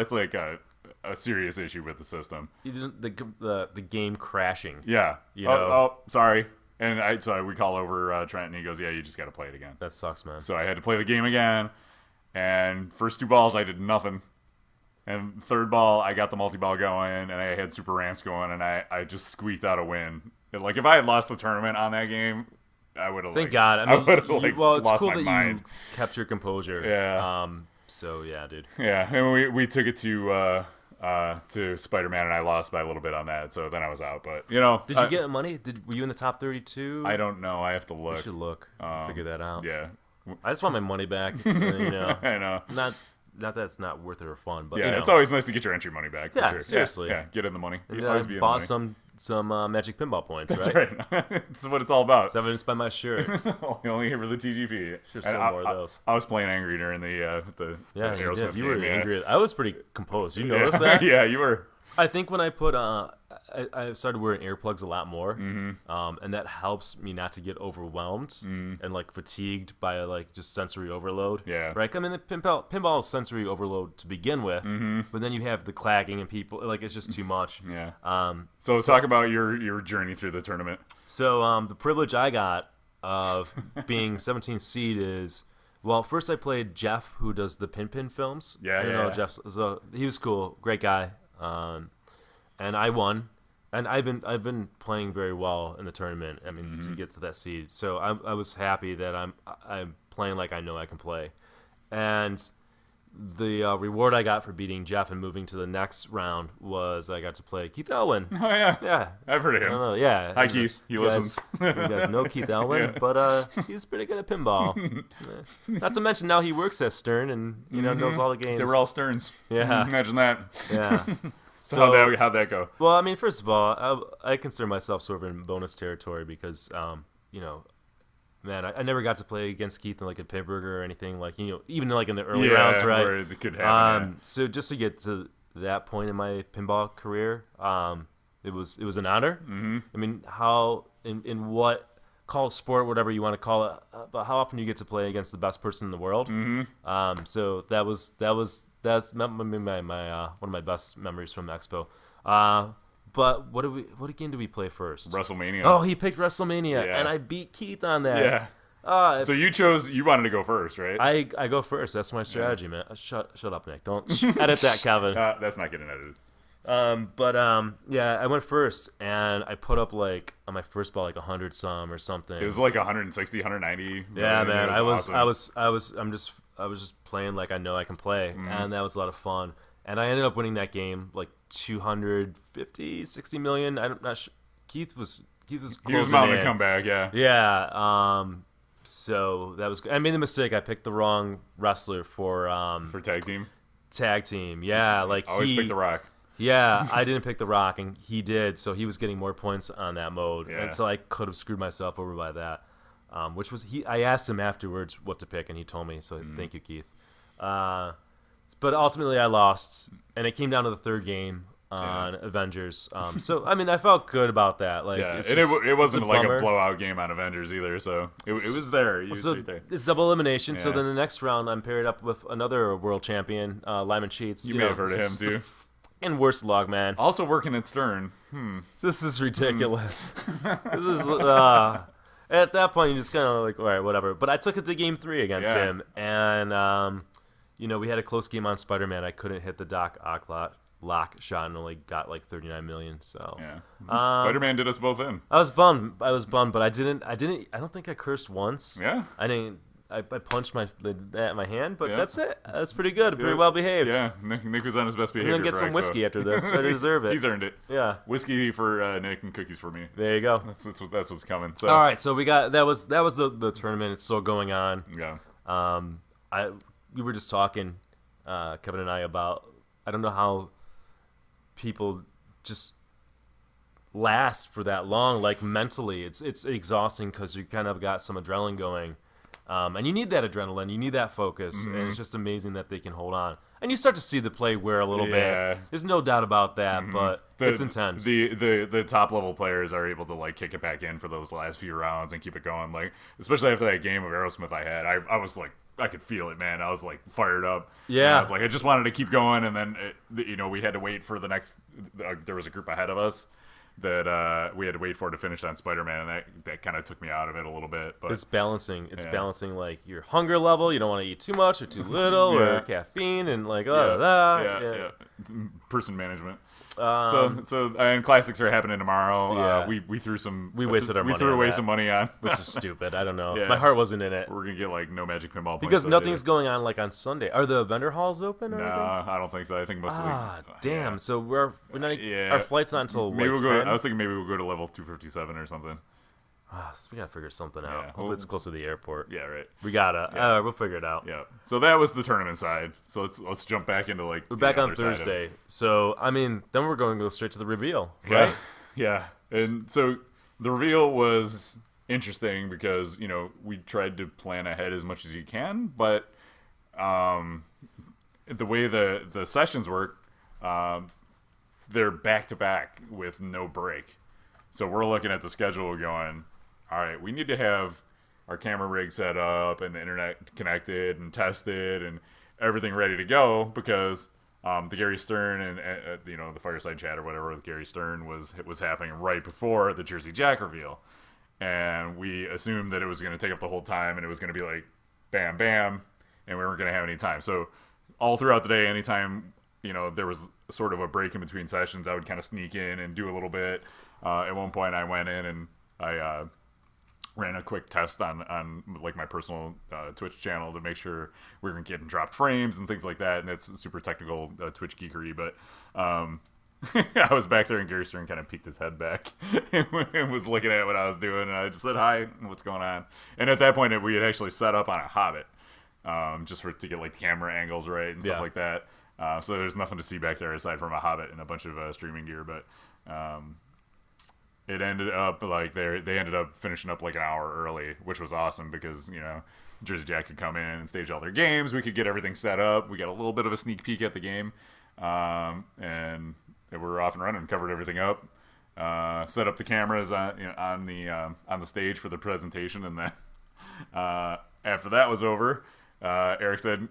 issue with the system. The game crashing. Yeah. You know? Oh, sorry. And so we call over Trent, and he goes, "Yeah, you just got to play it again." That sucks, man. So I had to play the game again, and first 2 balls I did nothing. And third ball, I got the multi-ball going, and I had super ramps going, and I just squeaked out a win. And, like, if I had lost the tournament on that game, I would have. Thank God. I mean, it's lost cool my that mind. you kept your composure. Yeah. So yeah, dude. Yeah, and we took it to Spider-Man, and I lost by a little bit on that. So then I was out. But did you get money? Were you in the top 32? I don't know. I have to look. You should look. Figure that out. Yeah. I just want my money back. I know. Not that it's not worth it or fun, but yeah, it's always nice to get your entry money back. For Yeah, sure. seriously. Yeah, get in the money. And Always be in the bought money. some magic pinball points, That's right? right. That's what it's all about. It's evidenced by my shirt. Only here for the TGP. Should have sold more of those. I was playing angry during the Yeah, you Aerosmith did. You were game, angry. I was pretty composed. You noticed that? Yeah, you were. I think when I put I started wearing earplugs a lot more, and that helps me not to get overwhelmed and like fatigued by like just sensory overload. Yeah. Right. I mean, the pinball is sensory overload to begin with, but then you have the clacking and people like it's just too much. Yeah. So talk about your journey through the tournament. So the privilege I got of being 17th seed is Well, first I played Jeff, who does the Pin films. Yeah, I don't yeah. know Jeff. So he was cool, great guy, and I won. And I've been playing very well in the tournament. I mean, to get to that seed, so I was happy that I'm playing like I know I can play, and the reward I got for beating Jeff and moving to the next round was I got to play Keith Elwin. Oh yeah, Yeah, I've heard of I him. don't know. Yeah, Hi Keith, he listens. You guys know Keith Elwin, Yeah. but he's pretty good at pinball. Not to mention now he works at Stern and knows all the games. They were all Stearns. Yeah. Imagine that. Yeah. So how'd that go? Well, I mean, first of all, I consider myself sort of in bonus territory because, man, I never got to play against Keith in like a Pittsburgh or anything like even like in the early rounds, right? Where it could happen. So just to get to that point in my pinball career, it was an honor. Mm-hmm. I mean, how in what call it sport, whatever you want to call it, but how often you get to play against the best person in the world. Mm-hmm. So that's my one of my best memories from Expo. But what game did we play first? WrestleMania. Oh, he picked WrestleMania, Yeah. and I beat Keith on that. Yeah. So you wanted to go first, right? I go first. That's my strategy, man. Shut up, Nick. Don't edit that, Kevin. That's not getting edited. Yeah, I went first, and I put up like on my first ball like 100 some or something. It was like 160, 190. Yeah, man. It I awesome. was just playing like I know I can play, and that was a lot of fun. And I ended up winning that game like 250, 60 million. I'm not sure. Keith was He was closing mounting a in. comeback, yeah. Yeah. So that was good. I made the mistake. I picked the wrong wrestler for For tag team. tag team. Yeah, like Always pick the Rock. Yeah, I didn't pick the Rock, and he did, so he was getting more points on that mode, Yeah. and so I could have screwed myself over by that. Which was I asked him afterwards what to pick, and he told me. So thank you, Keith. But ultimately, I lost, and it came down to the third game on Avengers. So I mean, I felt good about that. Like, Yeah, it's and just- it wasn't it's like bummer. a blowout game on Avengers either, so it was there. So right there. it's double elimination. So Yeah. then the next round, I'm paired up with another world champion, Lyman Sheets. You may have heard of him, too. And worst log, man. Also working at Stern. This is ridiculous. This is at that point you just kind of like, all right, whatever. But I took it to game 3 against Yeah. him, and we had a close game on Spider-Man. I couldn't hit the Doc Ock lock shot and only got like 39 million. So Yeah. Spider-Man did us both in. I was bummed, but I don't think I cursed once. Yeah. I didn't. I punched my hand, but Yeah. that's it. That's pretty good. Pretty well behaved. Yeah, Nick was on his best I'm behavior. gonna get for some Expo. whiskey after this. I deserve it. He's earned it. Yeah. Whiskey for Nick and cookies for me. There you go. That's what's coming. So All right, so we got that was the tournament. It's still going on. yeah. We were just talking, Kevin and I, about I don't know how people just last for that long. Like mentally, it's exhausting because you kind of got some adrenaline going, and you need that adrenaline, you need that focus, and it's just amazing that they can hold on. And you start to see the play wear a little Yeah. bit. There's no doubt about that, but it's intense. The top level players are able to like kick it back in for those last few rounds and keep it going. Like especially after that game of Aerosmith I had, I was like I could feel it, man. I was like fired up. Yeah. And I was like I just wanted to keep going, and then we had to wait for the next. There was a group ahead of us that we had to wait for to finish on Spider-Man, and that kind of took me out of it a little bit. But It's balancing. It's Yeah. balancing like your hunger level. You don't want to eat too much or too little, Yeah. or caffeine, and like yeah. It's person management. And classics are happening tomorrow. Yeah. We threw some. We wasted our We money threw on away that. some money on. which is stupid. I don't know. Yeah. My heart wasn't in it We're gonna get like no magic pinball points because though, nothing's either. going on like on Sunday. Are the vendor halls open? Or anything? Nah, I don't think so. I think mostly. Damn. So we're not. Yeah. Our flight's not until Maybe like we'll go. 10? I was thinking maybe we'll go to level 257 or something. So we gotta figure something out. Yeah. Hopefully Well- it's close to the airport. Yeah, right. We gotta. We'll figure it out. Yeah. So that was the tournament side. So let's jump back into like. We're the back on other side of- Thursday. So I mean, then we're going to go straight to the reveal, right? Yeah. And so the reveal was interesting because, we tried to plan ahead as much as you can, but the way the sessions work, they're back to back with no break. So we're looking at the schedule going, all right, we need to have our camera rig set up and the internet connected and tested and everything ready to go because the Gary Stern and the fireside chat or whatever with Gary Stern was happening right before the Jersey Jack reveal, and we assumed that it was going to take up the whole time and it was going to be like bam, bam, and we weren't going to have any time. So all throughout the day, anytime, there was sort of a break in between sessions, I would kind of sneak in and do a little bit. At one point I went in and I ran a quick test on like my personal Twitch channel to make sure we weren't getting dropped frames and things like that. And that's super technical Twitch geekery, but I was back there and Gary Stern kind of peeked his head back and was looking at what I was doing. And I just said, hi, what's going on? And at that point, we had actually set up on a Hobbit just to get like the camera angles right and stuff like that. So there's nothing to see back there aside from a Hobbit and a bunch of streaming gear. But it ended up like they ended up finishing up like an hour early, which was awesome because, Jersey Jack could come in and stage all their games. We could get everything set up. We got a little bit of a sneak peek at the game. And we were off and running, covered everything up, set up the cameras on the stage for the presentation. And then after that was over, Eric said,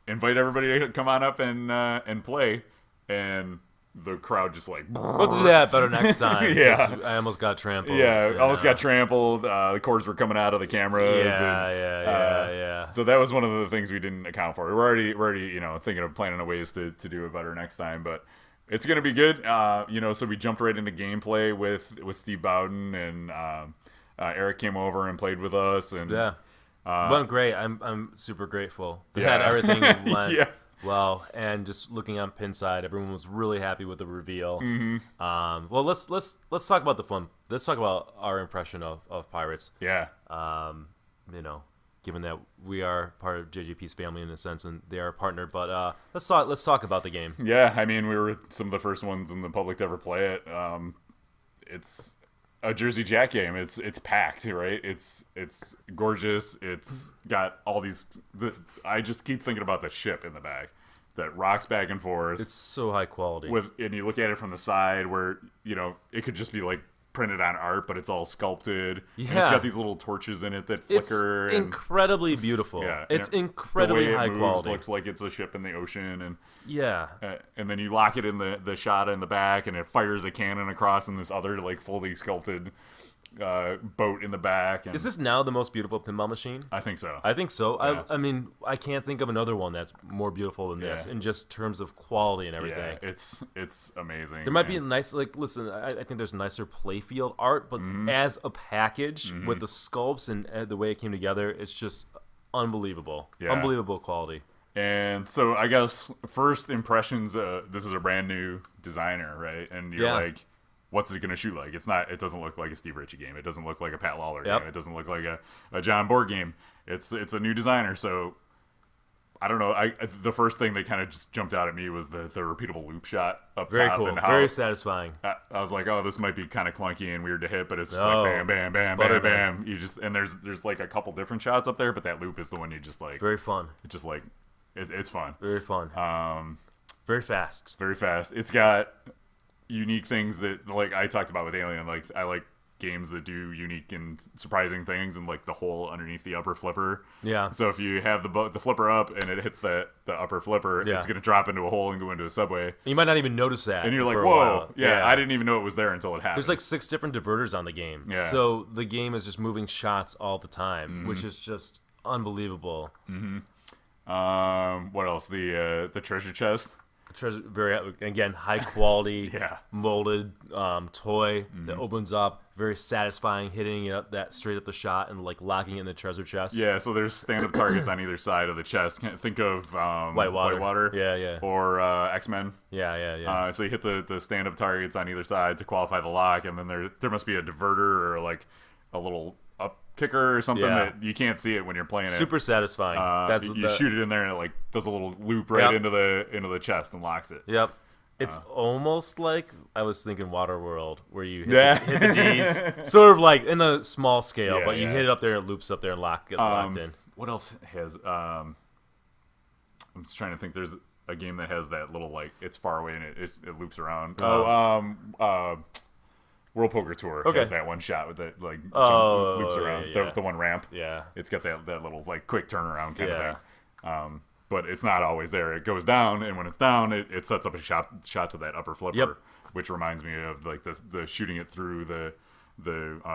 invite everybody to come on up and play. And the crowd just like, we'll do that better next time. Yeah. I almost got trampled. Yeah, almost got trampled. The cords were coming out of the cameras. Yeah. So that was one of the things we didn't account for. We're already thinking of planning ways to do it better next time, but it's gonna be good. So we jumped right into gameplay with Steve Bowden, and Eric came over and played with us, and went great. I'm super grateful. That everything went well, and just looking on Pinside, everyone was really happy with the reveal. Mm-hmm. Well, let's talk about the fun. Let's talk about our impression of Pirates. Yeah. Given that we are part of JJP's family in a sense, and they are a partner, but let's talk about the game. Yeah, I mean, we were some of the first ones in the public to ever play it. It's a Jersey Jack game. It's packed, right? It's gorgeous. It's got all these. I just keep thinking about the ship in the back that rocks back and forth. It's so high quality. And you look at it from the side, where it could just be like printed on art, but it's all sculpted. Yeah, and it's got these little torches in it that flicker. It's incredibly beautiful. Yeah, it's incredibly the way it high moves quality. Looks like it's a ship in the ocean, and and then you lock it in the shot in the back, and it fires a cannon across in this other like fully sculpted boat in the back. And is this now the most beautiful pinball machine? I think so. I think so. Yeah. I mean, I can't think of another one that's more beautiful than this in just terms of quality and everything. Yeah, it's amazing. There might be a nice, listen, I think there's nicer playfield art, but as a package with the sculpts and the way it came together, it's just unbelievable. Yeah. Unbelievable quality. And so I guess first impressions, this is a brand new designer, right? And you're like, what's it going to shoot like? It doesn't look like a Steve Ritchie game. It doesn't look like a Pat Lawler game. It doesn't look like a John Borg game. It's a new designer. So I don't know. The first thing that kind of just jumped out at me was the repeatable loop shot up Very top. cool. And how, very satisfying. I was like, oh, this might be kind of clunky and weird to hit, but it's just like bam, bam, bam, Sputter bam, bam. You just, and there's like a couple different shots up there, but that loop is the one you just like. Very fun. It's just like, it's fun. Very fun. Very fast. Very fast. It's got unique things that, like I talked about with Alien, like I like games that do unique and surprising things, and like the hole underneath the upper flipper. Yeah. So if you have the flipper up and it hits the upper flipper, it's gonna drop into a hole and go into a subway. You might not even notice that. And you're like, whoa, yeah, I didn't even know it was there until it happened. There's like 6 different diverters on the game. Yeah. So the game is just moving shots all the time, which is just unbelievable. What else? The treasure chest. Very, again, high quality, molded toy that opens up, very satisfying, hitting it up that straight up the shot and like locking it in the treasure chest. Yeah, so there's stand-up targets on either side of the chest. Think of Whitewater. Yeah. Or X-Men. Yeah. So you hit the stand-up targets on either side to qualify the lock, and then there must be a diverter or like a little up kicker or something that you can't see it when you're playing it. Super satisfying. You shoot it in there and it like does a little loop right into the chest and locks it. Yep. It's almost like I was thinking Waterworld, where you hit the D's, sort of like in a small scale, but you hit it up there, it loops up there, and gets locked in. What else has? I'm just trying to think. There's a game that has that little like it's far away and it loops around. World Poker Tour has that one shot with that like loops around the one ramp. Yeah, it's got that little like quick turnaround kind of thing. But it's not always there. It goes down, and when it's down, it sets up a shot to that upper flipper, which reminds me of like the shooting it through the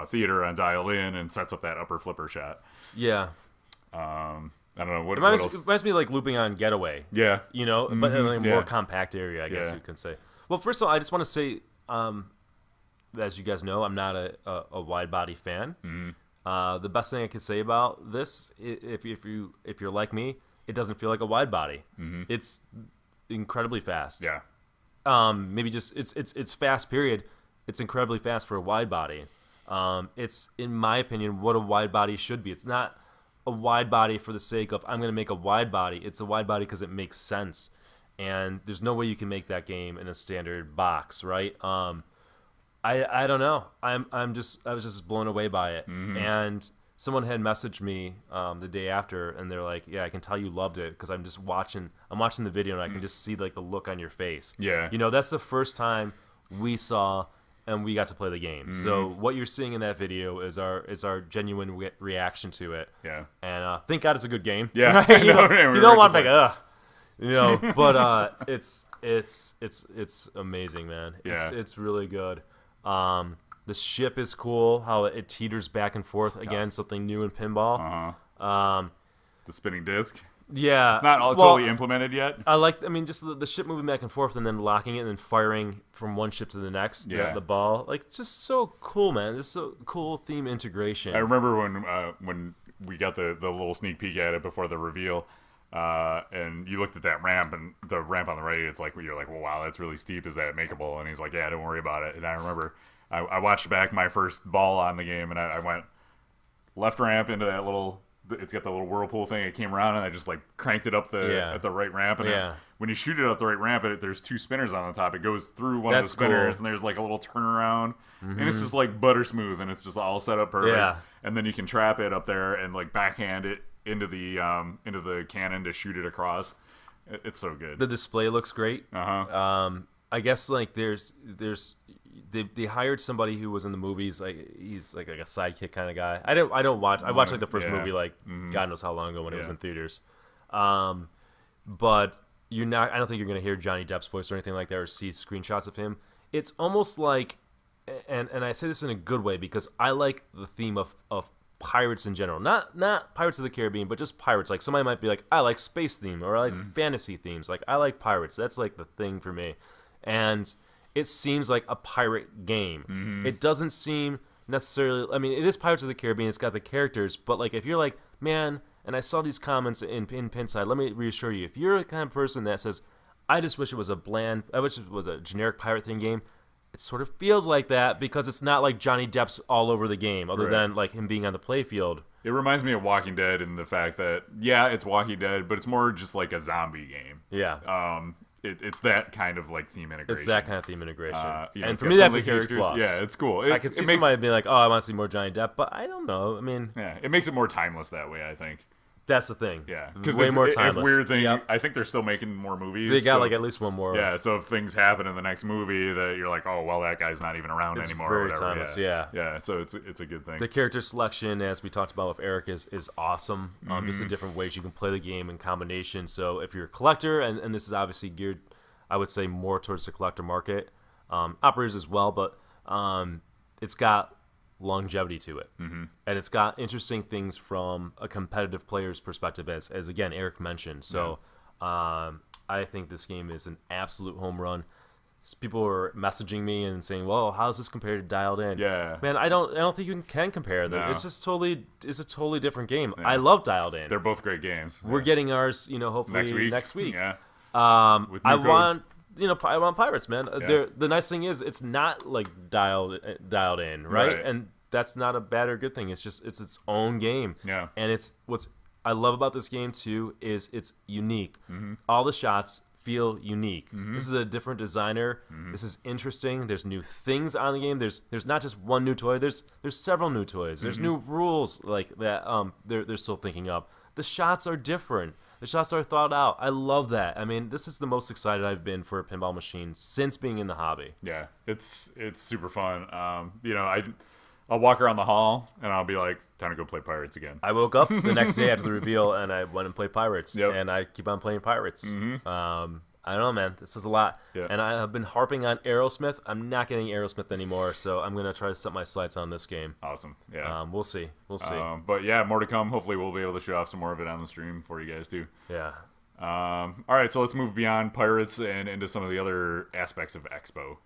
theater on Dial In and sets up that upper flipper shot. Yeah. I don't know what, It what reminds, else. it reminds me of, like, looping on Getaway. Yeah. You know, but in a yeah. more compact area, I guess Yeah. you can say. Well, first of all, I just want to say, as you guys know, I'm not a wide body fan. The best thing I can say about this, if you're like me, it doesn't feel like a wide body. It's incredibly fast. Yeah. Maybe just it's fast. Period. It's incredibly fast for a wide body. It's, in my opinion, what a wide body should be. It's not a wide body for the sake of I'm going to make a wide body. It's a wide body because it makes sense, and there's no way you can make that game in a standard box, right? I don't know. I was just blown away by it, and someone had messaged me the day after, and they're like, "Yeah, I can tell you loved it because I'm watching the video, and I can just see like the look on your face." Yeah. You know, that's the first time we saw and we got to play the game. So what you're seeing in that video is our genuine reaction to it. Yeah. And thank God it's a good game. Yeah. Right? I You know, know, man, we you were don't want just like, ugh. You know, but it's amazing, man. Yeah. It's really good. The ship is cool. How it teeters back and forth again. Something new in pinball. The spinning disc. Yeah, It's not all totally implemented yet. I mean, just the ship moving back and forth and then locking it and then firing from one ship to the next. Yeah. The ball, like, it's just so cool, man. It's so cool theme integration. I remember when we got the little sneak peek at it before the reveal, and you looked at that ramp, and the ramp on the right, it's like, you're like, well, wow, that's really steep. Is that makeable? And he's like, yeah, don't worry about it. And I remember I watched back my first ball on the game, and I went left ramp into that little. It's got the little whirlpool thing. It came around, and I just like cranked it up at the right ramp. And when you shoot it up the right ramp, there's two spinners on the top. It goes through one of the spinners, and there's like a little turnaround, and it's just like butter smooth, and it's just all set up perfect. Yeah. And then you can trap it up there and like backhand it into the cannon to shoot it across. It's so good. The display looks great. I guess like they hired somebody who was in the movies. Like he's like a sidekick kind of guy. I don't watch. I watched like the first movie like God knows how long ago when it was in theaters. But you're not. I don't think you're gonna hear Johnny Depp's voice or anything like that or see screenshots of him. It's almost like, and I say this in a good way because I like the theme of pirates in general. Not Pirates of the Caribbean, but just pirates. Like somebody might be like, I like space theme or I like fantasy themes. Like I like pirates. That's like the thing for me. And it seems like a pirate game. It doesn't seem necessarily. I mean, it is Pirates of the Caribbean. It's got the characters, but like if you're like, man, and I saw these comments in Pinside. Let me reassure you: if you're the kind of person that says, I just wish it was I wish it was a generic pirate theme game. It sort of feels like that because it's not like Johnny Depp's all over the game, other than like him being on the playfield. It reminds me of Walking Dead in the fact that it's Walking Dead, but it's more just like a zombie game. Yeah. It's that kind of like theme integration. It's that kind of theme integration. And for me, that's a huge plus. Yeah, it's cool. I could see somebody being like, oh, I want to see more Johnny Depp, but I don't know. I mean, yeah, it makes it more timeless that way, I think. That's the thing. Yeah, because way more timeless. If weird thing, I think they're still making more movies. They got like at least one more. Yeah, so if things happen in the next movie that you're like, oh well, that guy's not even around anymore. Very or whatever. timeless. Yeah. Yeah. So it's a good thing. The character selection, as we talked about with Eric, is awesome. Just in different ways you can play the game in combination. So if you're a collector, and this is obviously geared, I would say, more towards the collector market, operators as well, but it's got longevity to it, and it's got interesting things from a competitive player's perspective, as again Eric mentioned. So I think this game is an absolute home run. People were messaging me and saying, "Well, how does this compare to Dialed In?" Yeah, man, I don't think you can compare them. No. It's just it's a totally different game. Yeah. I love Dialed In. They're both great games. We're getting ours, hopefully next week. Yeah. I want Pirates, man. Yeah. The nice thing is it's not like dialed in, right? And that's not a bad or good thing. It's just it's its own game. Yeah. And it's what's I love about this game too is it's unique. All the shots feel unique. This is a different designer. This is interesting. There's new things on the game. There's not just one new toy. There's several new toys. There's new rules like that. They're still thinking up. The shots are different. The shots are thought out. I love that. I mean, this is the most excited I've been for a pinball machine since being in the hobby. Yeah, it's super fun. I'll walk around the hall and I'll be like, time to go play Pirates again. I woke up the next day after the reveal and I went and played Pirates. Yep. And I keep on playing Pirates. I don't know, man. This is a lot. Yeah. And I have been harping on Aerosmith. I'm not getting Aerosmith anymore, so I'm going to try to set my sights on this game. Awesome. Yeah. We'll see. We'll see. But yeah, more to come. Hopefully we'll be able to show off some more of it on the stream for you guys too. Yeah. All right, so let's move beyond Pirates and into some of the other aspects of Expo.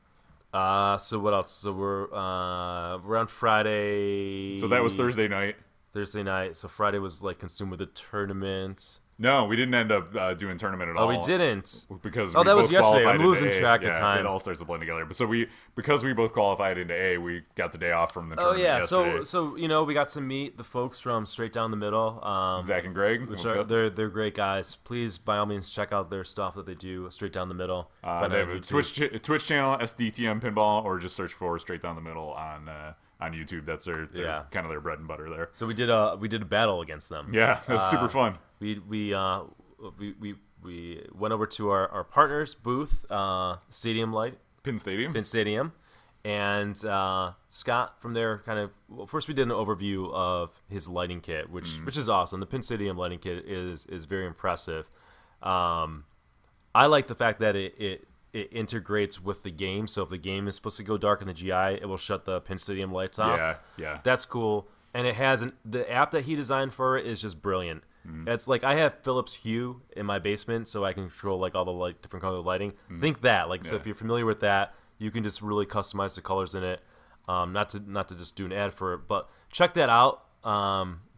So what else? So we're on Friday. So that was Thursday night. Thursday night. So Friday was like consumed with the tournament. No, we didn't end up doing tournament at all. Oh, we didn't. Because that we was both yesterday. qualified I'm losing into A. track of Yeah, time. It all starts to blend together. But because we both qualified into A, we got the day off from the Oh tournament yeah. yesterday. So we got to meet the folks from Straight Down the Middle. Zach and Greg, Which what's up? they're great guys. Please, by all means, check out their stuff that they do Straight Down the Middle. They Find have it on a YouTube. Twitch channel, SDTM Pinball, or just search for Straight Down the Middle on YouTube. That's their kind of their bread and butter there. So we did a battle against them. Yeah, it was super fun. We went over to our partners booth, Stadium Light, Pin Stadium. Pin Stadium, and Scott from there first we did an overview of his lighting kit, which is awesome. The Pin Stadium lighting kit is very impressive. I like the fact that it integrates with the game. So if the game is supposed to go dark in the GI, it will shut the Pin Stadium lights off. Yeah. That's cool. And it has the app that he designed for it is just brilliant. It's like I have Philips Hue in my basement, so I can control like all the different color lighting. Think that so if you're familiar with that, you can just really customize the colors in it. Not to just do an ad for it, but check that out.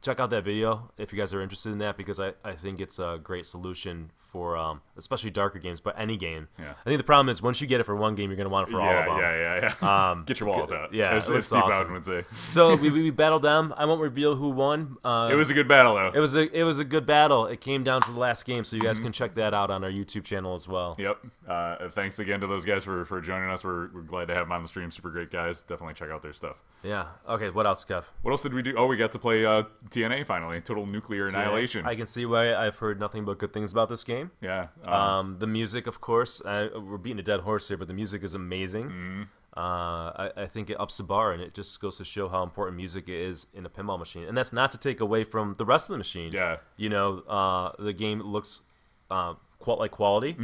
Check out that video if you guys are interested in that, because I think it's a great solution for especially darker games, but any game. Yeah. I think the problem is once you get it for one game, you're going to want it for all of them. Yeah. Get your wallets out. Yeah, as it looks Steve awesome. Bowden would say. So we battled them. I won't reveal who won. It was a good battle, though. It was a good battle. It came down to the last game, so you guys can check that out on our YouTube channel as well. Yep. Thanks again to those guys for joining us. We're glad to have them on the stream. Super great guys. Definitely check out their stuff. Yeah. Okay. What else, Kev? What else did we do? Oh, we got to play TNA finally. Total Nuclear Annihilation. I can see why I've heard nothing but good things about this game. Yeah. The music, of course, we're beating a dead horse here, but the music is amazing. I think it ups the bar, and it just goes to show how important music is in a pinball machine. And that's not to take away from the rest of the machine. Yeah. The game looks like quality.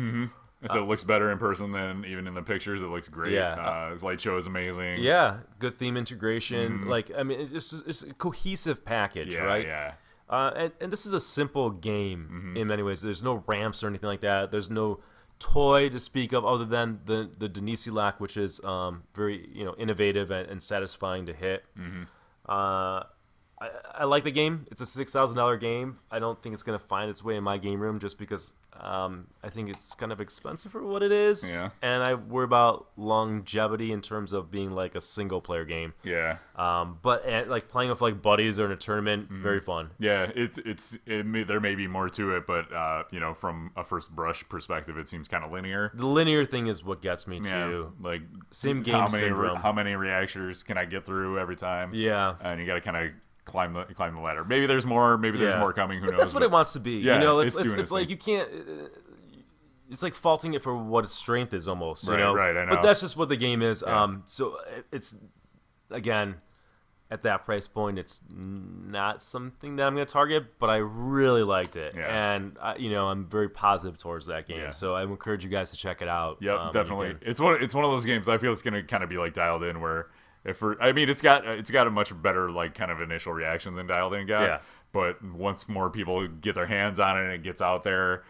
So it looks better in person than even in the pictures. It looks great. Yeah. Light show is amazing. Yeah, good theme integration. It's a cohesive package, right? Yeah. And this is a simple game in many ways. There's no ramps or anything like that. There's no toy to speak of other than the Denisi lock, which is very innovative and satisfying to hit. I like the game. It's a $6,000 game. I don't think it's going to find its way in my game room just because I think it's kind of expensive for what it is. Yeah. And I worry about longevity in terms of being like a single player game. Yeah. But like playing with like buddies or in a tournament, very fun. Yeah, there may be more to it, but from a first brush perspective, it seems kind of linear. The linear thing is what gets me Yeah, too. like Same game syndrome. How many reactors can I get through every time? Yeah. And you got to kind of climb the ladder. Maybe there's more. Maybe there's more coming. Who knows? That's what it wants to be. Yeah, it's doing its like thing. you can't. It's like faulting it for what its strength is almost. Right, right, I know. But that's just what the game is. Yeah. So it's again at that price point, it's not something that I'm going to target. But I really liked it, Yeah. and I'm very positive towards that game. Yeah. So I encourage you guys to check it out. Yep, definitely. It's one of those games I feel it's going to kind of be like Dialed In, where it's got a much better like kind of initial reaction than Dialed In got. Yeah. But once more people get their hands on it and it gets out there,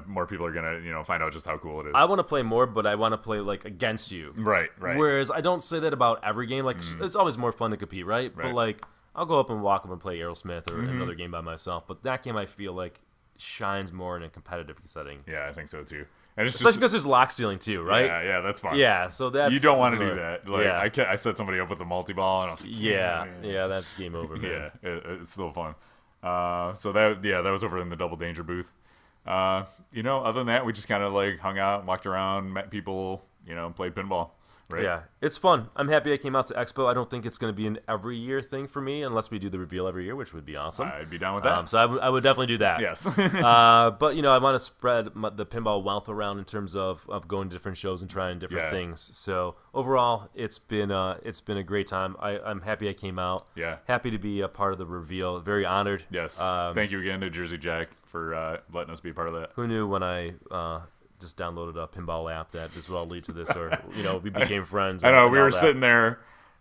more people are gonna find out just how cool it is. I want to play more, but I want to play like against you. Right. Whereas I don't say that about every game. Like it's always more fun to compete, right? But like I'll go up and walk up and play Aerosmith or another game by myself. But that game I feel like shines more in a competitive setting. Yeah, I think so too. And it's Especially just because there's lock stealing too, right? Yeah, that's fun. Yeah, so that's You don't want to that's do what- that. Like yeah. I set somebody up with a multi-ball and I was like, Yeah, that's game over, man. yeah, it's still fun. So that was over in the Double Danger booth. Other than that, we just kind of like hung out, walked around, met people, played pinball. Right? Yeah, it's fun. I'm happy I came out to Expo. I don't think it's going to be an every year thing for me unless we do the reveal every year, which would be awesome. I'd be down with that. So I would definitely do that. Yes. But I want to spread the pinball wealth around in terms of going to different shows and trying different things. So overall, it's been a great time. I'm happy I came out. Yeah. Happy to be a part of the reveal. Very honored. Yes. Thank you again to Jersey Jack for letting us be a part of that. Who knew when I just downloaded a pinball app that this will all lead to this, or we became friends. I know and we all were that. sitting there,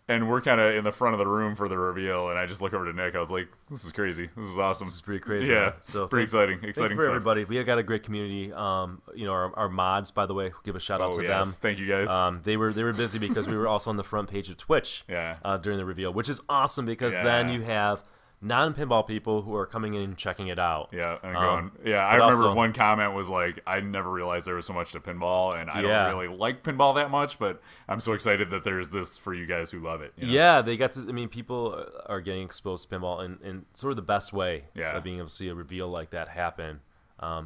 and we're kind of in the front of the room for the reveal, and I just look over to Nick. I was like, "This is crazy. This is awesome. This is pretty crazy. Yeah, man. So pretty exciting. Thank Exciting you for stuff. everybody. We got a great community. Our mods, by the way, give a shout out to them. Thank you guys. They were busy because we were also on the front page of Twitch. Yeah. During the reveal, which is awesome because then you have non-pinball people who are coming in and checking it out. Yeah, and going. Yeah, I but remember also- one comment was like, "I never realized there was so much to pinball, and I Yeah. don't really like pinball that much, but I'm so excited that there's this for you guys who love it." you know? Yeah, they got to. I mean, people are getting exposed to pinball in sort of the best way. Yeah. Of being able to see a reveal like that happen.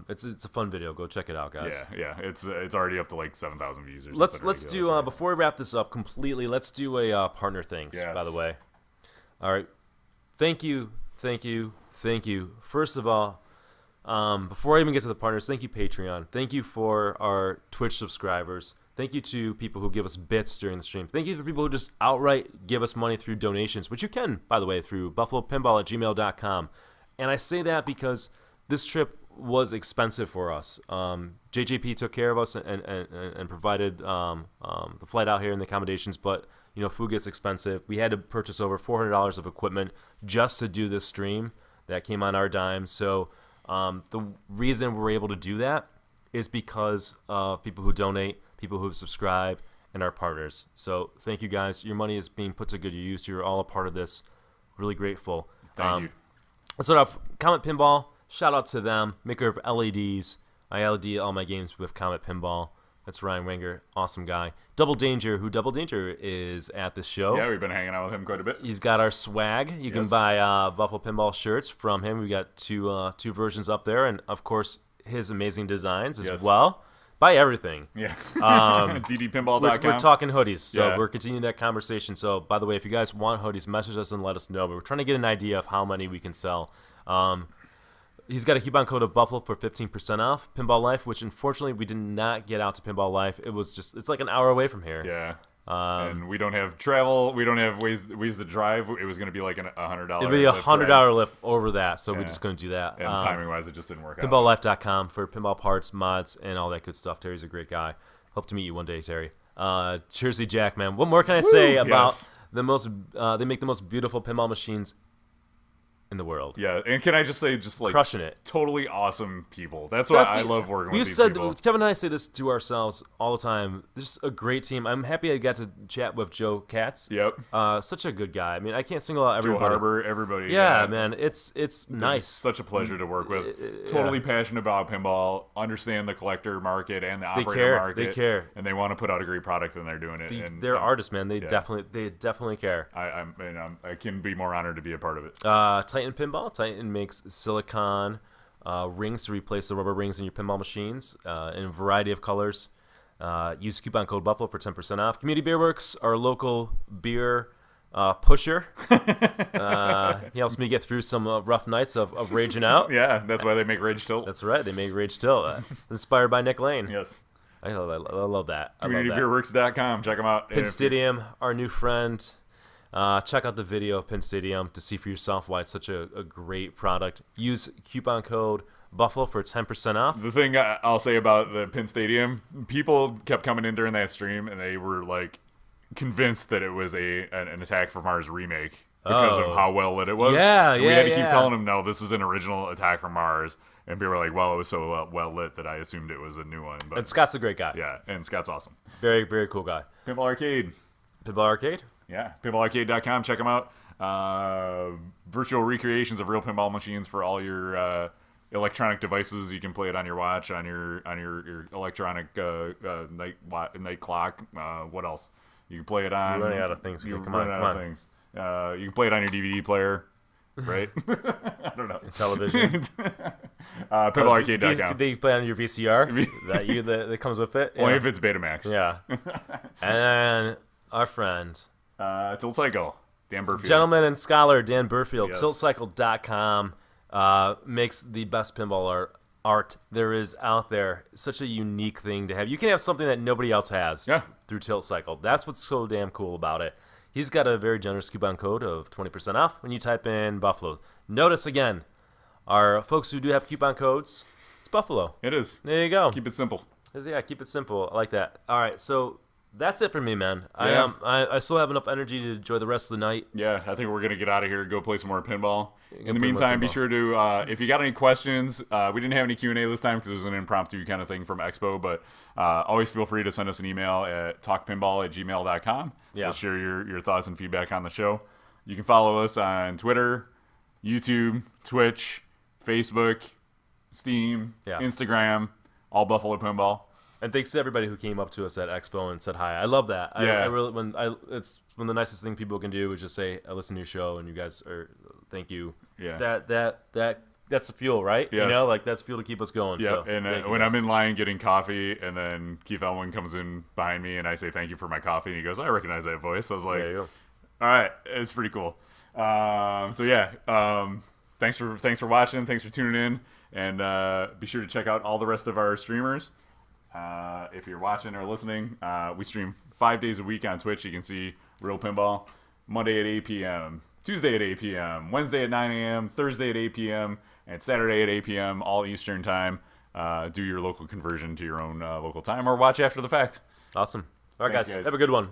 It's a fun video. Go check it out, guys. Yeah. It's already up to like 7,000 views. Or Let's something do ridiculous. before we wrap this up completely. Let's do a partner things. Yes. By the way, all right. Thank you. First of all, before I even get to the partners, thank you Patreon. Thank you for our Twitch subscribers. Thank you to people who give us bits during the stream. Thank you to people who just outright give us money through donations, which you can, by the way, through buffalopinball@gmail.com. And I say that because this trip was expensive for us. JJP took care of us and provided the flight out here and the accommodations, but food gets expensive. We had to purchase over $400 of equipment just to do this stream. That came on our dime. So the reason we're able to do that is because of people who donate, people who subscribe, and our partners. So thank you guys. Your money is being put to good use. You're all a part of this. Really grateful. Thank you. Let's start off. Comet Pinball. Shout out to them. Maker of LEDs. I LED all my games with Comet Pinball. That's Ryan Wenger. Awesome guy. Double Danger, who Double Danger is at the show. Yeah, we've been hanging out with him quite a bit. He's got our swag. You can Yes. buy Buffalo Pinball shirts from him. We got two versions up there, and of course his amazing designs as Yes. well. Buy everything. Yeah. We're DDPinball.com. talking hoodies, so Yeah. we're continuing that conversation. So, by the way, if you guys want hoodies, message us and let us know. But we're trying to get an idea of how many we can sell. He's got a coupon code of Buffalo for 15% off Pinball Life, which unfortunately we did not get out to Pinball Life. It's like an hour away from here. Yeah. And we don't have travel. We don't have ways to drive. It was going to be like $100. It'd be a lift $100 ride. lift over that, so we Yeah. just couldn't do that. And timing wise, it just didn't work out. PinballLife.com for pinball parts, mods, and all that good stuff. Terry's a great guy. Hope to meet you one day, Terry. Jersey Jack, man. What more can I say about yes. the most? They make the most beautiful pinball machines in the world. Yeah, and can I just say, just like Crushing it. totally awesome people. That's why I love working with these people. Kevin and I say this to ourselves all the time. This is a great team. I'm happy I got to chat with Joe Katz. Yep. Such a good guy. I mean, I can't single out Joe everybody. Harbor, everybody. Yeah, man. It's They're nice. just such a pleasure to work with. Totally passionate about pinball, understand the collector market and the operator care. market. They care. And they want to put out a great product, and they're doing it. And They're artists, man. They yeah. definitely care. I can be more honored to be a part of it. Titan Pinball. Titan makes silicone rings to replace the rubber rings in your pinball machines in a variety of colors. Use coupon code Buffalo for 10% off. Community Beer Works, our local beer pusher. He helps me get through some rough nights of raging out. Yeah, that's why they make Rage Tilt. That's right. They make Rage Still. Inspired by Nick Lane. Yes. I love that. I love that. CommunityBeerWorks.com. Check them out. Pin Stadium, our new friend. Check out the video of Pin Stadium to see for yourself why it's such a great product. Use coupon code Buffalo for 10% off. The thing I'll say about the Pin Stadium, people kept coming in during that stream, and they were like convinced that it was an Attack from Mars remake because of how well lit it was. Yeah, and we had to keep yeah. telling them, no, this is an original Attack from Mars. And people were like, well, it was so well lit that I assumed it was a new one. But And Scott's a great guy. yeah, and Scott's awesome. Very, very cool guy. Pinball Arcade. Pinball Arcade? Yeah, pinballarcade.com. Check them out. Virtual recreations of real pinball machines for all your electronic devices. You can play it on your watch, on your electronic night clock. What else? You can play it on. You're running out of things. You're Come on, running come out of on. things. You can play it on your DVD player, right? I don't know. Television. Pinballarcade.com. They play on your VCR that comes with it. Only Yeah. if it's Betamax. Yeah. And then our friend, Tilt Cycle. Dan Burfield. gentleman and scholar Dan Burfield, Yes. tiltcycle.com, makes the best pinball art there is out there. It's such a unique thing to have. You can have something that nobody else has Yeah. through Tilt Cycle. That's what's so damn cool about it. He's got a very generous coupon code of 20% off when you type in Buffalo. Notice again, our folks who do have coupon codes, it's Buffalo. It is. There you go. Keep it simple. Yeah, keep it simple. I like that. All right, so that's it for me, man. Yeah. I still have enough energy to enjoy the rest of the night. Yeah, I think we're going to get out of here and go play some more pinball. In the play more meantime, be pinball. sure to, if you got any questions, we didn't have any Q&A this time because it was an impromptu kind of thing from Expo, but always feel free to send us an email at talkpinball@gmail.com. Yeah. We'll share your thoughts and feedback on the show. You can follow us on Twitter, YouTube, Twitch, Facebook, Steam, Yeah. Instagram, all Buffalo Pinball. And thanks to everybody who came up to us at Expo and said hi. I love that. Yeah. I really it's one of the nicest thing people can do is just say I listen to your show and you guys are thank you. Yeah. That's the fuel, right? Yes. You know, like that's fuel to keep us going. Yeah, So and thank you when guys. I'm in line getting coffee, and then Keith Elwin comes in behind me, and I say thank you for my coffee, and he goes, I recognize that voice. I was like, There you go. all right, it's pretty cool. So yeah, thanks for watching, thanks for tuning in, and be sure to check out all the rest of our streamers. If you're watching or listening, we stream 5 days a week on Twitch. You can see Real Pinball Monday at 8 p.m., Tuesday at 8 p.m., Wednesday at 9 a.m., Thursday at 8 p.m., and Saturday at 8 p.m., all Eastern time. Do your local conversion to your own local time or watch after the fact. Awesome. All right, Thanks, guys. guys. Have a good one.